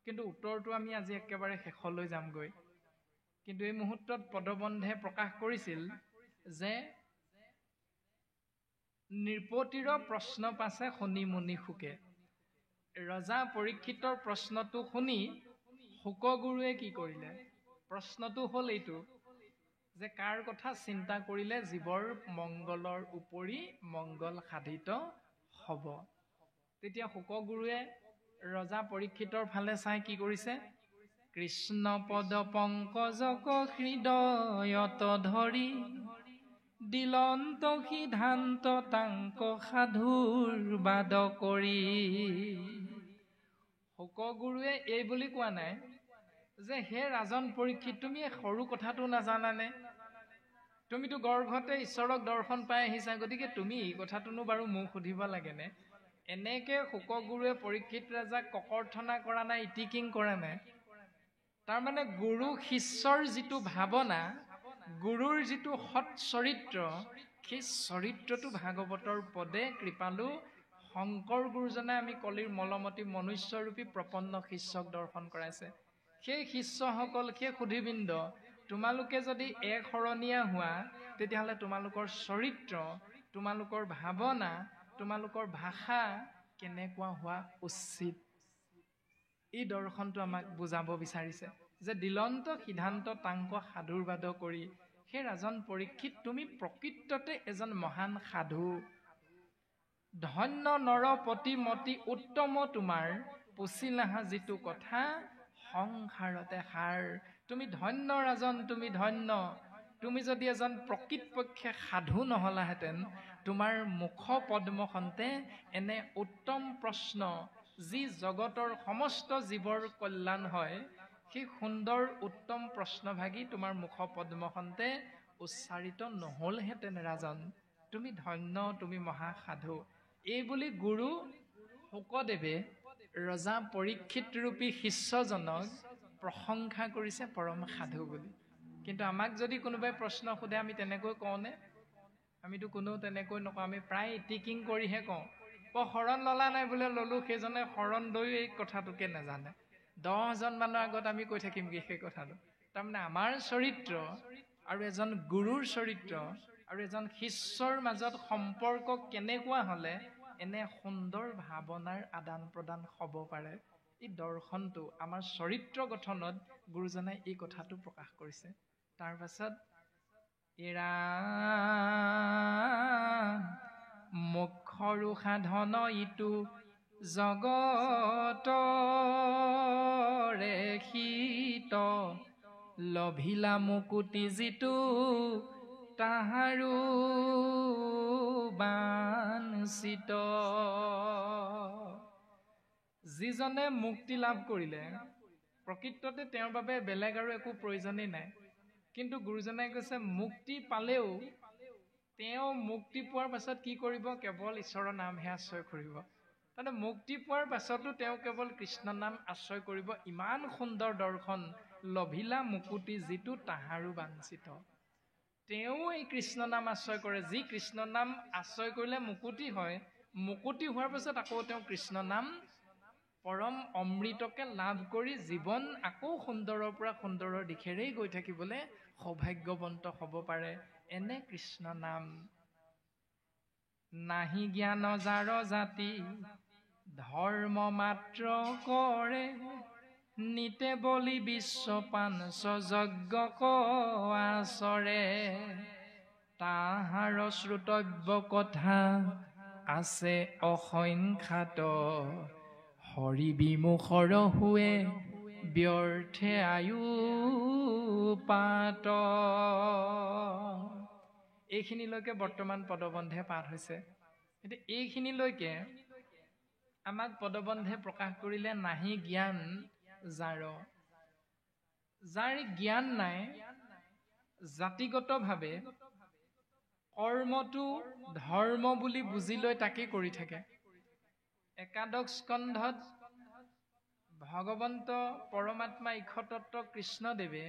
কিন্তু উত্তৰটো আমি আজি একেবাৰে শেষলৈ যামগৈ। কিন্তু এই মুহূৰ্তত পদবন্ধে প্ৰকাশ কৰিছিল যে নৃপতিৰ প্ৰশ্ন পাছে শুনি মুনি শুকে। ৰজা পৰীক্ষিতৰ প্ৰশ্নটো শুনি শুকগুৰুৱে কি কৰিলে? প্ৰশ্নটো হ'ল এইটো যে কাৰ কথা চিন্তা কৰিলে জীৱৰ মংগলৰ উপৰি মংগল সাধিত হ'ব। তেতিয়া শুকগুৰুৱে ৰজা পৰীক্ষিতৰ ফালে চাই কি কৰিছে? কৃষ্ণ পদ পংকজক হৃদয়ত ধৰি দিলন্ত সিদ্ধান্ত তাংক সাধুৰ বাদ কৰি। শুকগুৰুৱে এই বুলি কোৱা নাই যে হে ৰাজন পৰীক্ষিত, তুমি এই সৰু কথাটো নাজানানে? তুমিতো গৰ্ভতে ঈশ্বৰক দৰ্শন পাই আহিছা, গতিকে তুমি এই কথাটোনো বাৰু মোক সুধিব লাগেনে? এনেকে শুকগুৰুৱে পৰীক্ষিত ৰাজাক ককৰ্থনা কৰা নাই, ইটিকিং কৰা নাই। তাৰমানে গুৰু শিষ্যৰ যিটো ভাৱনা, গুৰুৰ যিটো সৎ চৰিত্ৰ, সেই চৰিত্ৰটো ভাগৱতৰ পদে কৃপালু শংকৰ গুৰুজনে আমি কলিৰ মলমতি মনুষ্যৰূপী প্ৰপন্ন শিষ্যক দৰ্শন কৰাইছে। সেই শিষ্যসকল, সেই সুধীবৃন্দ, তোমালোকে যদি এক শৰণীয়া হোৱা তেতিয়াহ'লে তোমালোকৰ চৰিত্ৰ, তোমালোকৰ ভাৱনা, তোমালোকৰ ভাষা কেনেকুৱা হোৱা উচিত, এই দৰ্শনটো আমাক বুজাব বিচাৰিছে। যে দিলন্ত সিদ্ধান্ত তাংক সাধুৰ বাদ কৰি, সেই ৰাজন পৰীক্ষিত, তুমি প্ৰকৃততে এজন মহান সাধু। ধন্য নৰপতি মতি উত্তম তোমাৰ, পুছিলাহা যিটো কথা সংসাৰতে সাৰ। তুমি ধন্য ৰাজন, তুমি ধন্য। তুমি যদি এজন প্ৰকৃতপক্ষে সাধু নহলাহেঁতেন, তোমাৰ মুখ পদ্মখনতে এনে উত্তম প্ৰশ্ন, যি জগতৰ সমস্ত জীৱৰ কল্যাণ হয়, সেই সুন্দৰ উত্তম প্ৰশ্নভাগী তোমাৰ মুখ পদ্মখনতে উচ্চাৰিত নহলহেঁতেন ৰাজন। তুমি ধন্য, তুমি মহাসাধু। এই বুলি গুৰু শুকদেৱে ৰজা পৰীক্ষিত ৰূপী শিষ্যজনক প্ৰশংসা কৰিছে পৰম সাধু বুলি। কিন্তু আমাক যদি কোনোবাই প্ৰশ্ন সোধে আমি তেনেকৈ কওঁনে? আমিতো কোনো তেনেকৈ নকওঁ, আমি প্ৰায় ইটিকিং কৰিহে কওঁ। শৰণ ললা নাই বোলে, ললো, সেইজনে শৰণ লৈও এই কথাটোকে নাজানে। 10জন মানুহৰ আগত আমি কৈ থাকিমগৈ সেই কথাটো। তাৰমানে আমাৰ চৰিত্ৰ আৰু এজন গুৰুৰ চৰিত্ৰ আৰু এজন শিষ্যৰ মাজত সম্পৰ্ক কেনেকুৱা হলে এনে সুন্দৰ ভাৱনাৰ আদান প্ৰদান হ'ব পাৰে, এই দৰ্শনটো আমাৰ চৰিত্ৰ গঠনত গুৰুজনে এই কথাটো প্ৰকাশ কৰিছে। তাৰ পাছত এৰা মুখৰো সাধন ইটো জগতৰে শীত, লভিলা মুকুতি যিটো তাহাৰো বাঞ্ছিত। যিজনে মুক্তি লাভ কৰিলে, প্ৰকৃততে তেওঁৰ বাবে বেলেগ আৰু একো প্ৰয়োজনেই নাই। কিন্তু গুৰুজনে কৈছে মুক্তি পালেও তেওঁ মুক্তি পোৱাৰ পাছত কি কৰিব? কেৱল ঈশ্বৰৰ নামহে আশ্ৰয় কৰিব। তাৰমানে মুক্তি পোৱাৰ পাছতো তেওঁ কেৱল কৃষ্ণ নাম আশ্ৰয় কৰিব। ইমান সুন্দৰ দৰ্শন, লভিলা মুকুতি যিটো তাহাৰো বাঞ্ছিত। তেওঁ এই কৃষ্ণ নাম আশ্ৰয় কৰে। যি কৃষ্ণ নাম আশ্ৰয় কৰিলে মুকুতি হয়, মুকুতি হোৱাৰ পাছত আকৌ তেওঁ কৃষ্ণ নাম পৰম অমৃতকে লাভ কৰি জীৱন আকৌ সুন্দৰৰ পৰা সুন্দৰৰ দিশেৰেই গৈ থাকিবলৈ সৌভাগ্যৱন্ত হ'ব পাৰে। এনে কৃষ্ণ নাম। নাহি জ্ঞান যাৰ জাতি ধৰ্ম মাত্ৰ কৰে, নিতে বলি বিশ্ব পাঞ্চ যজ্ঞ আচৰে। তাহাৰ শ্ৰোতব্য কথা আছে অসংখ্যাত, হৰি বিমুখৰ হুৱে ব্যৰ্থে আয়ু পাত। এইখিনিলৈকে বৰ্তমান পদবন্ধে পাঠ হৈছে। এতিয়া এইখিনিলৈকে আমাক পদবন্ধে প্ৰকাশ কৰিলে নাহি জ্ঞান যাৰ, যাৰ জ্ঞান নাই, জাতিগতভাৱে কৰ্মটো ধৰ্ম বুলি বুজি লৈ তাকেই কৰি থাকে। একাদশ স্কন্ধত ভগৱন্ত পৰমাত্মা ঈশতত্ত্ব কৃষ্ণদেৱে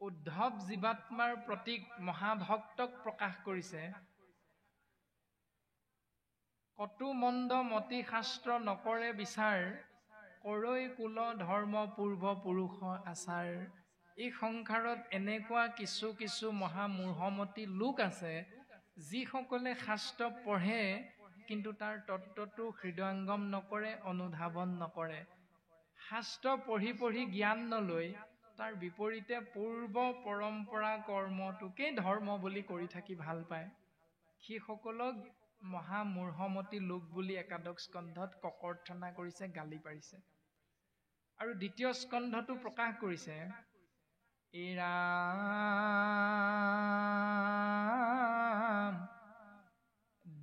উদ্ধৱ জীৱাত্মাৰ প্ৰতীক মহাভক্তক প্ৰকাশ কৰিছে। কটু মন্দ মতি শাস্ত্ৰ নকৰে বিচাৰ, কৰৈ কুল ধৰ্ম পূৰ্ব পুৰুষ আচাৰ। এই সংসাৰত এনেকুৱা কিছু কিছু মহামূঢ়মতী লোক আছে, যিসকলে শাস্ত্ৰ পঢ়ে কিন্তু তাৰ তত্ত্বটো হৃদয়ংগম নকৰে, অনুধাৱন নকৰে। শাস্ত্ৰ পঢ়ি পঢ়ি জ্ঞান নলৈ তাৰ বিপৰীতে পূৰ্ব পৰম্পৰা কৰ্মটোকে ধৰ্ম বুলি কৰি থাকি ভাল পায়, সেইসকলক মহামূঢ়মতী লোক বুলি একাদশ স্কন্ধত ককৰ্থনা কৰিছে, গালি পাৰিছে। আৰু দ্বিতীয় স্কন্ধটো প্ৰকাশ কৰিছে, ৰাম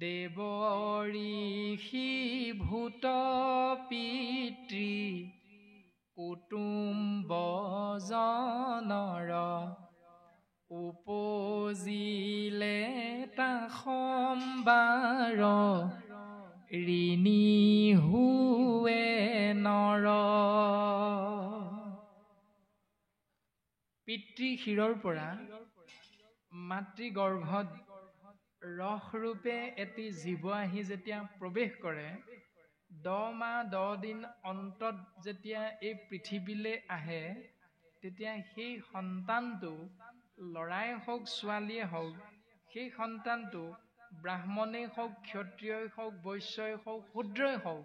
দেৱ ঋষি ভূত পিতৃ কুটুম্ব জনৰ উপজিলে তা সম্বাৰ ঋণী হুৱে নৰ। পিতৃ শিৰৰ পৰা মাতৃগৰ্ভত ৰসৰূপে এটি জীৱ আহি যেতিয়া প্ৰৱেশ কৰে, 10 মাহ 10 দিন অন্তত যেতিয়া এই পৃথিৱীলৈ আহে, তেতিয়া সেই সন্তানটো ল'ৰাই হওক ছোৱালীয়ে হওক, সেই সন্তানটো ব্ৰাহ্মণেই হওক ক্ষত্ৰিয়ই হওক বৈশ্যই হওক শূদ্ৰই হওক,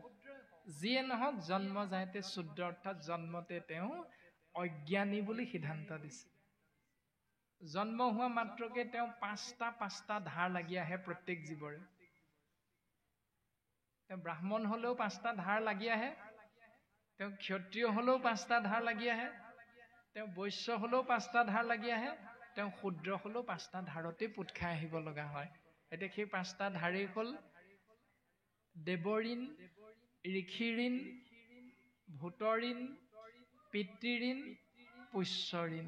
যিয়ে নহওক জন্ম যায়তে শুদ্ধ, অৰ্থাৎ জন্মতে তেওঁ অজ্ঞানী বুলি সিদ্ধান্ত দিছে। জন্ম হোৱা মাত্ৰকে তেওঁ পাঁচটা ধাৰ লাগি আহে প্ৰত্যেক জীৱৰে। তেওঁ ব্ৰাহ্মণ হলেও 5টা ধাৰ লাগি আহে, তেওঁ ক্ষত্ৰিয় হলেও 5টা ধাৰ লাগি আহে, তেওঁ বৈশ্য হলেও 5টা ধাৰ লাগি আহে, তেওঁ শূদ্ৰ হলেও 5টা ধাৰতে পোট খাই আহিব লগা হয়। এতিয়া সেই 5টা ধাৰেই হ'ল দেৱঋণ, ঋষিঋণ, ভূতঋণ, পিতৃঋণ, পুষ্যঋণ।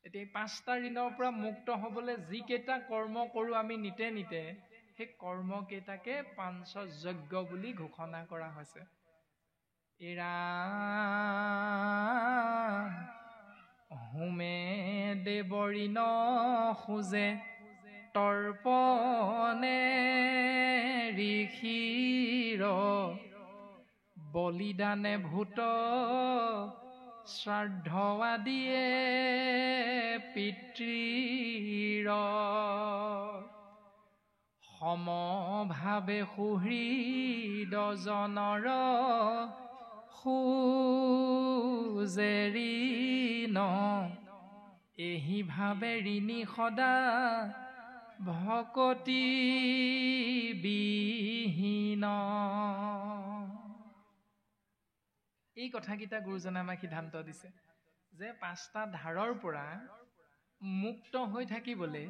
এতিয়া এই 5টা ঋণৰ পৰা মুক্ত হবলৈ যিকেইটা কৰ্ম কৰোঁ আমি নিতে নিতে, সেই কৰ্মকেইটাকে পাঞ্চযজ্ঞ বুলি ঘোষণা কৰা হৈছে। ৰাম হোমে দেৱঋণ খোজে তৰ্পণে ঋষিৰ বলিদানে ভূত শ্ৰাদ্ধ আদিয়ে পিতৃৰ সমভাৱে সুহৃদ জনৰ খোজে ঋণ এহি ভাৱে ঋণী সদা ভকতি বিহীন। এই কথাকেইটা গুৰুজনে আমাক সিদ্ধান্ত দিছে যে 5টা ধাৰৰ পৰা মুক্ত হৈ থাকিবলৈ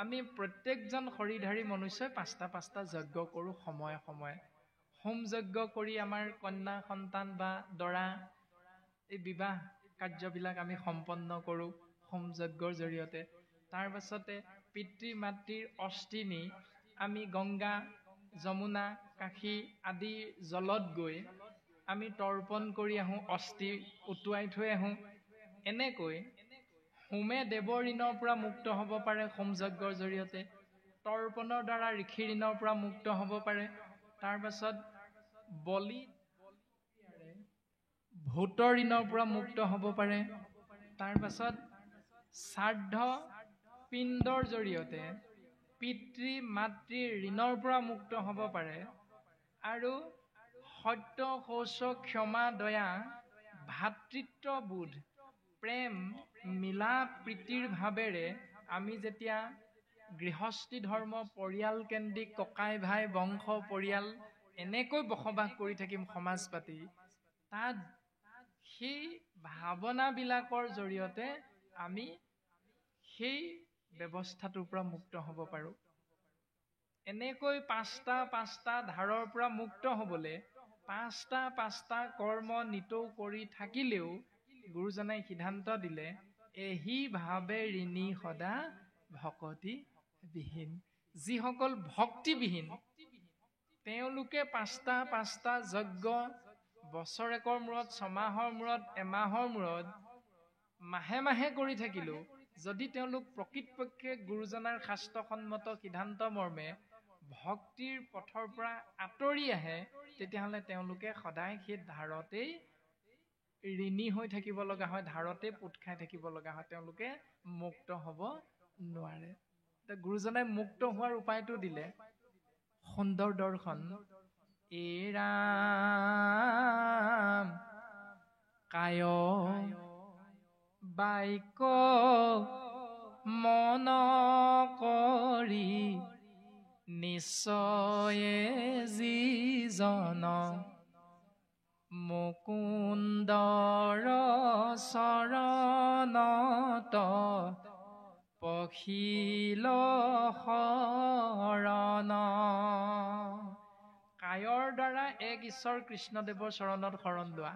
আমি প্ৰত্যেকজন শৰীৰধাৰী মনুষ্যই 5টা যজ্ঞ কৰোঁ সময়ে সময়ে। হোম যজ্ঞ কৰি আমাৰ কন্যা সন্তান বা দৰা এই বিবাহ কাৰ্যবিলাক আমি সম্পন্ন কৰোঁ হোম যজ্ঞৰ জৰিয়তে। তাৰ পাছতে পিতৃ মাতৃৰ অস্থি নি আমি গংগা যমুনা কাশী আদি জলত গৈ আমি তৰ্পণ কৰি আহোঁ, অস্থি উটুৱাই থৈ আহোঁ। এনেকৈ হোমে দেৱ ঋণৰ পৰা মুক্ত হ'ব পাৰে হোম যজ্ঞৰ জৰিয়তে, তৰ্পণৰ দ্বাৰা ঋষি ঋণৰ পৰা মুক্ত হ'ব পাৰে। তাৰ পাছত বলি ভূতৰ ঋণৰ পৰা মুক্ত হ'ব পাৰে। তাৰ পাছত শ্ৰাদ্ধ পিণ্ডৰ জৰিয়তে পিতৃ মাতৃৰ ঋণৰ পৰা মুক্ত হ'ব পাৰে। আৰু সত্য শৌচ ক্ষমা দয়া ভাতৃত্ববোধ প্ৰেম মিলা প্ৰীতিৰ ভাৱেৰে আমি যেতিয়া গৃহস্থী ধৰ্ম পৰিয়াল কেন্দ্ৰিক ককাই ভাই বংশ পৰিয়াল এনেকৈ বসবাস কৰি থাকিম সমাজ পাতি, তাত সেই ভাৱনাবিলাকৰ জৰিয়তে আমি সেই ব্যৱস্থাটোৰ পৰা মুক্ত হ'ব পাৰোঁ। এনেকৈ 5টা ধাৰৰ পৰা মুক্ত হ'বলৈ 5টা কৰ্ম নিতৌ কৰি থাকিলেও গুৰুজনাই সিদ্ধান্ত দিলে এহি ভাৱে ঋণী সদা ভকতি বিহীন। যিসকল ভক্তিবিহীন তেওঁলোকে 5টা যজ্ঞ বছৰেকৰ মূৰত, 6 মাহৰ মূৰত, এমাহৰ মূৰত, মাহে মাহে কৰি থাকিলেও যদি তেওঁলোক প্ৰকৃতপক্ষে গুৰুজনাৰ শাস্ত্ৰসন্মত সিদ্ধান্ত মৰ্মে ভক্তিৰ পথৰ পৰা আঁতৰি আহে, তেতিয়াহ'লে তেওঁলোকে সদায় সেই ধাৰতেই ঋণী হৈ থাকিব লগা হয়, ধাৰতে পোট খাই থাকিব লগা হয়, তেওঁলোকে মুক্ত হ'ব নোৱাৰে। গুৰুজনাই মুক্ত হোৱাৰ উপায়টো দিলে, সুন্দৰ দৰ্শন। ৰাম কায় বাক্য মন কৰি নিশ্চয়ে যিজন মুকুন্দৰ চৰণত পখিল শৰণ। কায়ৰ দ্বাৰা এক ঈশ্বৰ কৃষ্ণদেৱৰ চৰণত শৰণ লোৱা,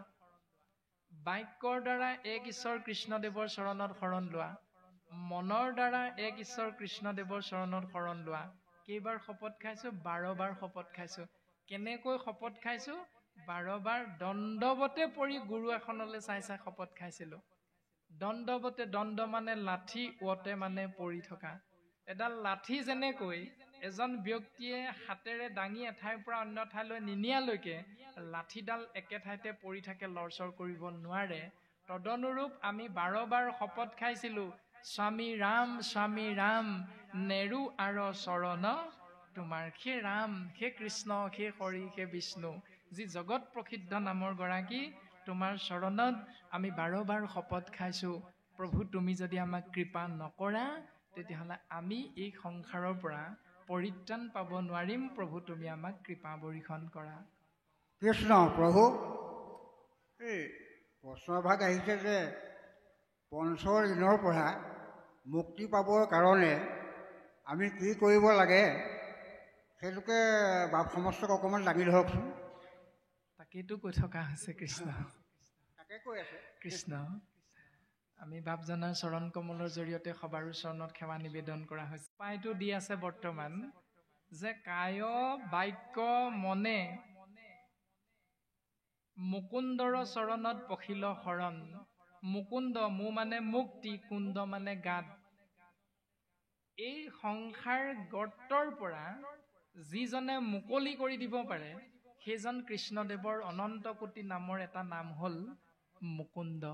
বাক্যৰ দ্বাৰা এক ঈশ্বৰ কৃষ্ণদেৱৰ চৰণত শৰণ লোৱা, মনৰ দ্বাৰা এক ঈশ্বৰ কৃষ্ণদেৱৰ চৰণত শৰণ লোৱা। কেইবাৰ শপত খাইছো? 12 বাৰ শপত খাইছো। কেনেকৈ শপত খাইছো? 12 বাৰ দণ্ডৱতে পৰি গুৰু এখনলৈ চাই চাই শপত খাইছিলো। দণ্ডৱতে, দণ্ড মানে লাঠি, ওতে মানে পৰি থকা। এডাল লাঠি যেনেকৈ এজন ব্যক্তিয়ে হাতেৰে দাঙি এঠাইৰ পৰা অন্য ঠাইলৈ নিনিয়ালৈকে লাঠিডাল একে ঠাইতে পৰি থাকে, লৰচৰ কৰিব নোৱাৰে, তদনুৰূপ আমি 12 বাৰ শপত খাইছিলো, স্বামী ৰাম নেৰু আৰ চৰণ তোমাৰ। সেই ৰাম, সেই কৃষ্ণ, সেই হৰি, সেই বিষ্ণু, যি জগত প্ৰসিদ্ধ নামৰ গৰাকী, তোমাৰ চৰণত আমি 12 বাৰ শপত খাইছো। প্ৰভু, তুমি যদি আমাক কৃপা নকৰা তেতিয়াহ'লে আমি এই সংসাৰৰ পৰা পৰিত্ৰাণ পাব নোৱাৰিম। প্ৰভু, তুমি আমাক কৃপা বৰ্ষণ কৰা। কৃষ্ণ প্ৰভু, এই প্ৰশ্নভাগ আহিছে যে পঞ্চৰ ঋণৰ পৰা মুক্তি পাবৰ কাৰণে আমি কি কৰিব লাগে, সেইটোকে বাপ সমস্তক অকণমান দাঙি ধৰকচোন। তাকেইতো কৈ থকা হৈছে কৃষ্ণ। তাকে কৈ আছে কৃষ্ণ, আমি বাপজনাৰ চৰণ কমলৰ জৰিয়তে সবাৰো চৰণত সেৱা নিবেদন কৰা হৈছে। উপায়টো দি আছে বৰ্তমান যে কায় বাক্য মনে মুকুন্দৰ চৰণত পখিল শৰণ। মুকুন্দ, মু মানে মুক্তি, কুণ্ড মানে গাত। এই সংসাৰ গৰ্তৰ পৰা যিজনে মুকলি কৰি দিব পাৰে সেইজন কৃষ্ণদেৱৰ অনন্ত কোটি নামৰ এটা নাম হ'ল মুকুন্দ।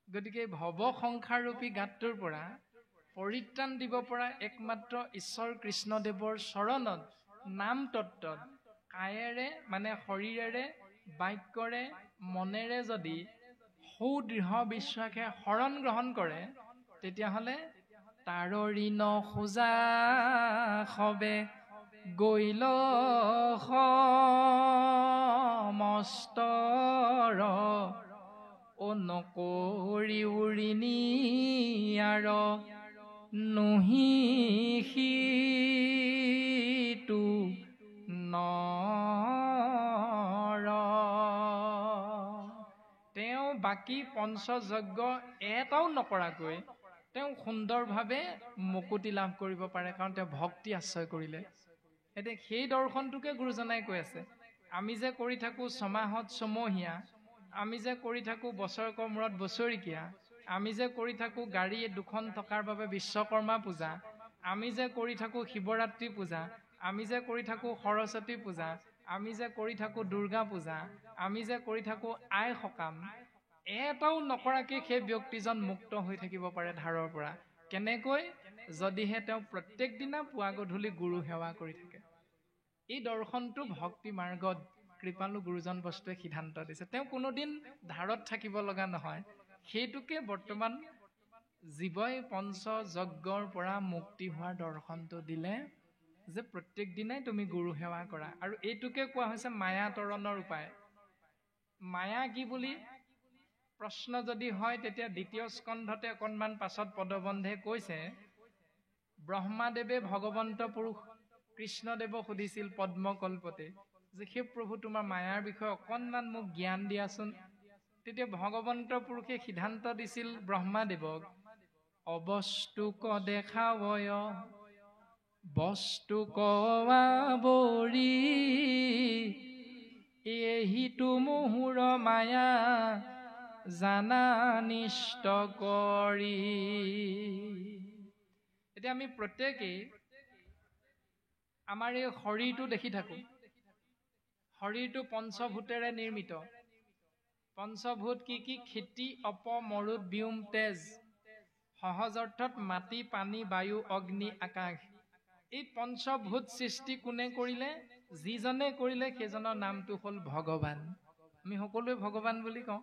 গতিকে ভৱ সংসাৰৰূপী গাতটোৰ পৰা পৰিত্ৰাণ দিব পৰা একমাত্ৰ ঈশ্বৰ কৃষ্ণদেৱৰ চৰণত নাম তত্ত্বত কায়েৰে মানে শৰীৰেৰে, বাক্যৰে, মনেৰে যদি সুদৃঢ় বিশ্বাসে শৰণ গ্ৰহণ কৰে তেতিয়াহ'লে তাৰ ঋণ খোজা সবে গৈল সমস্তৰ নকৰি উৰিণী আৰ নুহি সিটো নৰ। তেওঁ বাকী পঞ্চযজ্ঞ এটাও নকৰাকৈ তেওঁ সুন্দৰভাৱে মুকুতি লাভ কৰিব পাৰে, কাৰণ তেওঁ ভক্তি আশ্ৰয় কৰিলে। এতিয়া সেই দৰ্শনটোকে গুৰুজনাই কৈ আছে। আমি যে কৰি থাকো ছমাহত ছমহীয়া, আমি যে কৰি থাকো বছৰেকৰ মূৰত বছৰেকীয়া, আমি যে কৰি থাকো গাড়ী দুখন থকাৰ বাবে বিশ্বকৰ্মা পূজা, আমি যে কৰি থাকো শিৱৰাত্ৰি পূজা, আমি যে কৰি থাকো সৰস্বতী পূজা, আমি যে কৰি থাকো দুৰ্গা পূজা, আমি যে কৰি থাকো আই সকাম, এটাও নকৰাকৈ সেই ব্যক্তিজন মুক্ত হৈ থাকিব পাৰে ধাৰৰ পৰা। কেনেকৈ? যদিহে তেওঁ প্ৰত্যেক দিনা পুৱা গধূলি গুৰু সেৱা কৰি থাকে। এই দৰ্শনটো ভক্তি মাৰ্গত কৃপালু গুৰুজন বস্তুৱে সিদ্ধান্ত দিছে। তেওঁ কোনোদিন ধাৰত থাকিব লগা নহয়। সেইটোকে বৰ্তমান জীৱই পঞ্চযজ্ঞৰ পৰা মুক্তি হোৱাৰ দৰ্শনটো দিলে যে প্ৰত্যেক দিনাই তুমি গুৰু সেৱা কৰা। আৰু এইটোকে কোৱা হৈছে মায়া তৰণৰ উপায়। মায়া কি বুলি প্ৰশ্ন যদি হয় তেতিয়া দ্বিতীয় স্কন্ধতে অকণমান পাছত পদবন্ধে কৈছে, ব্ৰহ্মাদেৱে ভগৱন্ত পুৰুষ কৃষ্ণদেৱক সুধিছিল পদ্মকল্পতে যে সেই প্ৰভু তোমাৰ মায়াৰ বিষয়ে অকণমান মোক জ্ঞান দিয়াচোন। তেতিয়া ভগৱন্ত পুৰুষে সিদ্ধান্ত দিছিল ব্ৰহ্মাদেৱক, অবস্তুক দেখাবয় বস্তু কৱাবৰি এহিটো মুহুৰ মায়া জানা নিষ্ট কৰি। এতিয়া আমি প্ৰত্যেকেই আমাৰ এই শৰীৰটো দেখি থাকো। শৰীৰটো পঞ্চভূতেৰে নিৰ্মিত। পঞ্চভূত কি কি? ক্ষিতি, অপ, মৰুত, ব্যোম, তেজ। সহজ অৰ্থত মাটি, পানী, বায়ু, অগ্নি, আকাশ। এই পঞ্চভূত সৃষ্টি কোনে কৰিলে? যিজনে কৰিলে সেইজনৰ নামটো হ'ল ভগৱান। আমি সকলোৱে ভগৱান বুলি কওঁ।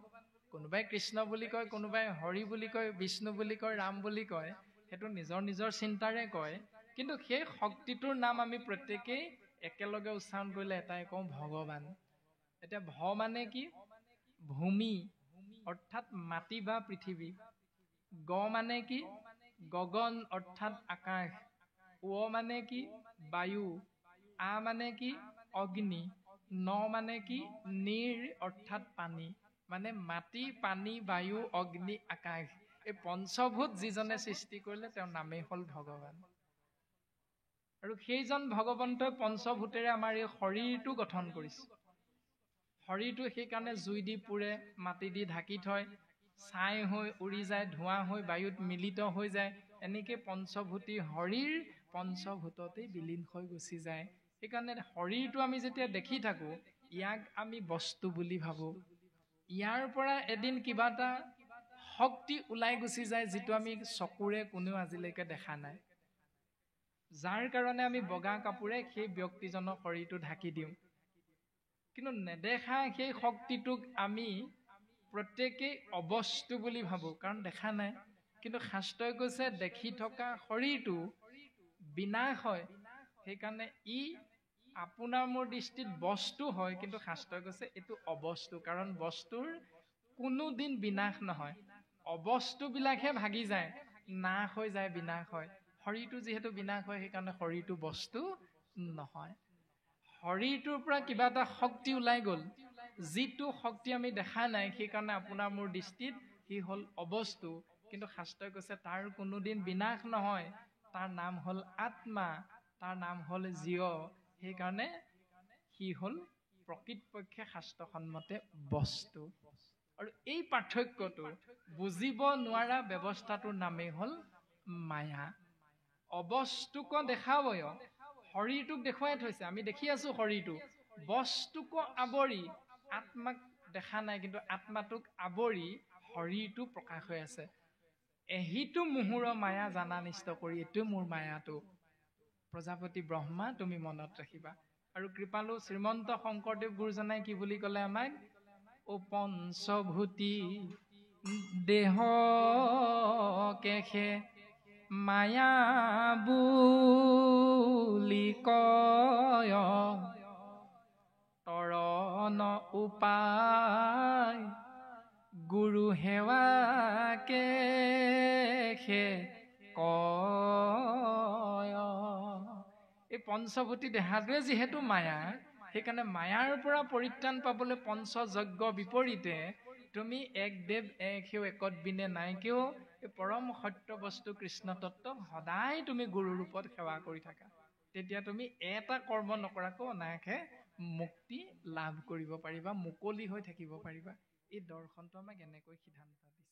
কোনোবাই কৃষ্ণ বুলি কয়, কোনোবাই হৰি বুলি কয়, বিষ্ণু বুলি কয়, ৰাম বুলি কয়, সেইটো নিজৰ নিজৰ চিন্তাৰে কয়। কিন্তু সেই শক্তিটোৰ নাম আমি প্ৰত্যেকেই একেলগে উচ্চাৰণ কৰিলে এটাই কওঁ, ভগৱান। এতিয়া ভ মানে কি? ভূমি, অৰ্থাৎ মাটি বা পৃথিৱী। গ মানে কি? গগন অৰ্থাৎ আকাশ। ও মানে কি? বায়ু। আ মানে কি? অগ্নি। ন মানে কি? নীৰ অৰ্থাৎ পানী। মানে মাটি, পানী, বায়ু, অগ্নি, আকাশ, এই পঞ্চভূত যিজনে সৃষ্টি কৰিলে তেওঁৰ নামেই হ'ল ভগৱান। আৰু সেইজন ভগৱন্তই পঞ্চভূতেৰে আমাৰ এই শৰীৰটো গঠন কৰিছে। শৰীৰটো সেইকাৰণে জুই দি পুৰে, মাটি দি ঢাকি থয়, ছাই হৈ উৰি যায়, ধোঁৱা হৈ বায়ুত মিলিত হৈ যায়। এনেকৈ পঞ্চভূতি শৰীৰ পঞ্চভূততেই বিলীন হৈ গুচি যায়। সেইকাৰণে শৰীৰটো আমি যেতিয়া দেখি থাকোঁ, ইয়াক আমি বস্তু বুলি ভাবোঁ। ইয়াৰ পৰা এদিন কিবা এটা শক্তি ওলাই গুচি যায়, যিটো আমি চকুৰে কোনেও আজিলৈকে দেখা নাই। যাৰ কাৰণে আমি বগা কাপোৰে সেই ব্যক্তিজনৰ শৰীৰটো ঢাকি দিওঁ। কিন্তু নেদেখা সেই শক্তিটোক আমি প্ৰত্যেকেই অবস্তু বুলি ভাবোঁ, কাৰণ দেখা নাই। কিন্তু শাস্ত্ৰই কৈছে দেখি থকা শৰীৰটো বিনাশ হয়, সেইকাৰণে ই আপোনাৰ মোৰ দৃষ্টিত বস্তু হয়, কিন্তু শাস্ত্ৰই কৈছে এইটো অবস্তু, কাৰণ বস্তুৰ কোনোদিন বিনাশ নহয়। অবস্তুবিলাকহে ভাগি যায়, নাশ হৈ যায়, বিনাশ হয়। শৰীৰটো যিহেতু বিনাশ হয়, সেইকাৰণে শৰীৰটো বস্তু নহয়। শৰীৰটোৰ পৰা কিবা এটা শক্তি ওলাই গ'ল, যিটো শক্তি আমি দেখা নাই, সেইকাৰণে আপোনাৰ মোৰ দৃষ্টিত সি হ'ল অবস্তু। কিন্তু শাস্ত্ৰই কৈছে তাৰ কোনোদিন বিনাশ নহয়, তাৰ নাম হ'ল আত্মা, তাৰ নাম হ'ল জীৱ। সেইকাৰণে সি হ'ল প্ৰকৃতপক্ষে শাস্ত্ৰসন্মতে বস্তু। আৰু এই পাৰ্থক্যটো বুজিব নোৱাৰা ব্যৱস্থাটোৰ নামেই হ'ল মায়া। অবস্তুক দেখাবয়, শৰীৰটোক দেখুৱাই থৈছে, আমি দেখি আছো শৰীৰটো। বস্তুক আৱৰি, আত্মাক দেখা নাই, কিন্তু আত্মাটোক আৱৰি শৰীৰটো প্ৰকাশ হৈ আছে। এহিটো মুহূৰ মায়া জানা নিষ্ট কৰি, এইটোৱে মোৰ মায়াটো। প্ৰজাপতি ব্ৰহ্মা তুমি মনত ৰাখিবা। আৰু কৃপালু শ্ৰীমন্ত শংকৰদেৱ গুৰুজনাই কি বুলি ক'লে আমাক? ও পঞ্চভূতি দেহ কেশে মায়া বুলি কয়, তৰণ উপায় গুৰু সেৱাকে কয়। এই পঞ্চভূতি দেহাটোৱে যিহেতু মায়া, সেইকাৰণে মায়াৰ পৰা পৰিত্ৰাণ পাবলৈ পঞ্চযজ্ঞ বিপৰীতে তুমি এক দেৱ এক সেও একত বিনে নাই কেও, এই পৰম সত্য বস্তু কৃষ্ণ তত্ত্বক সদায় তুমি গুৰু ৰূপত সেৱা কৰি থাকা। তেতিয়া তুমি এটা কৰ্ম নকৰাকৈ অনায়াসে মুক্তি লাভ কৰিব পাৰিবা, মুকলি হৈ থাকিব পাৰিবা। এই দৰ্শনটো আমাক এনেকৈ সিদ্ধান্ত দিছে।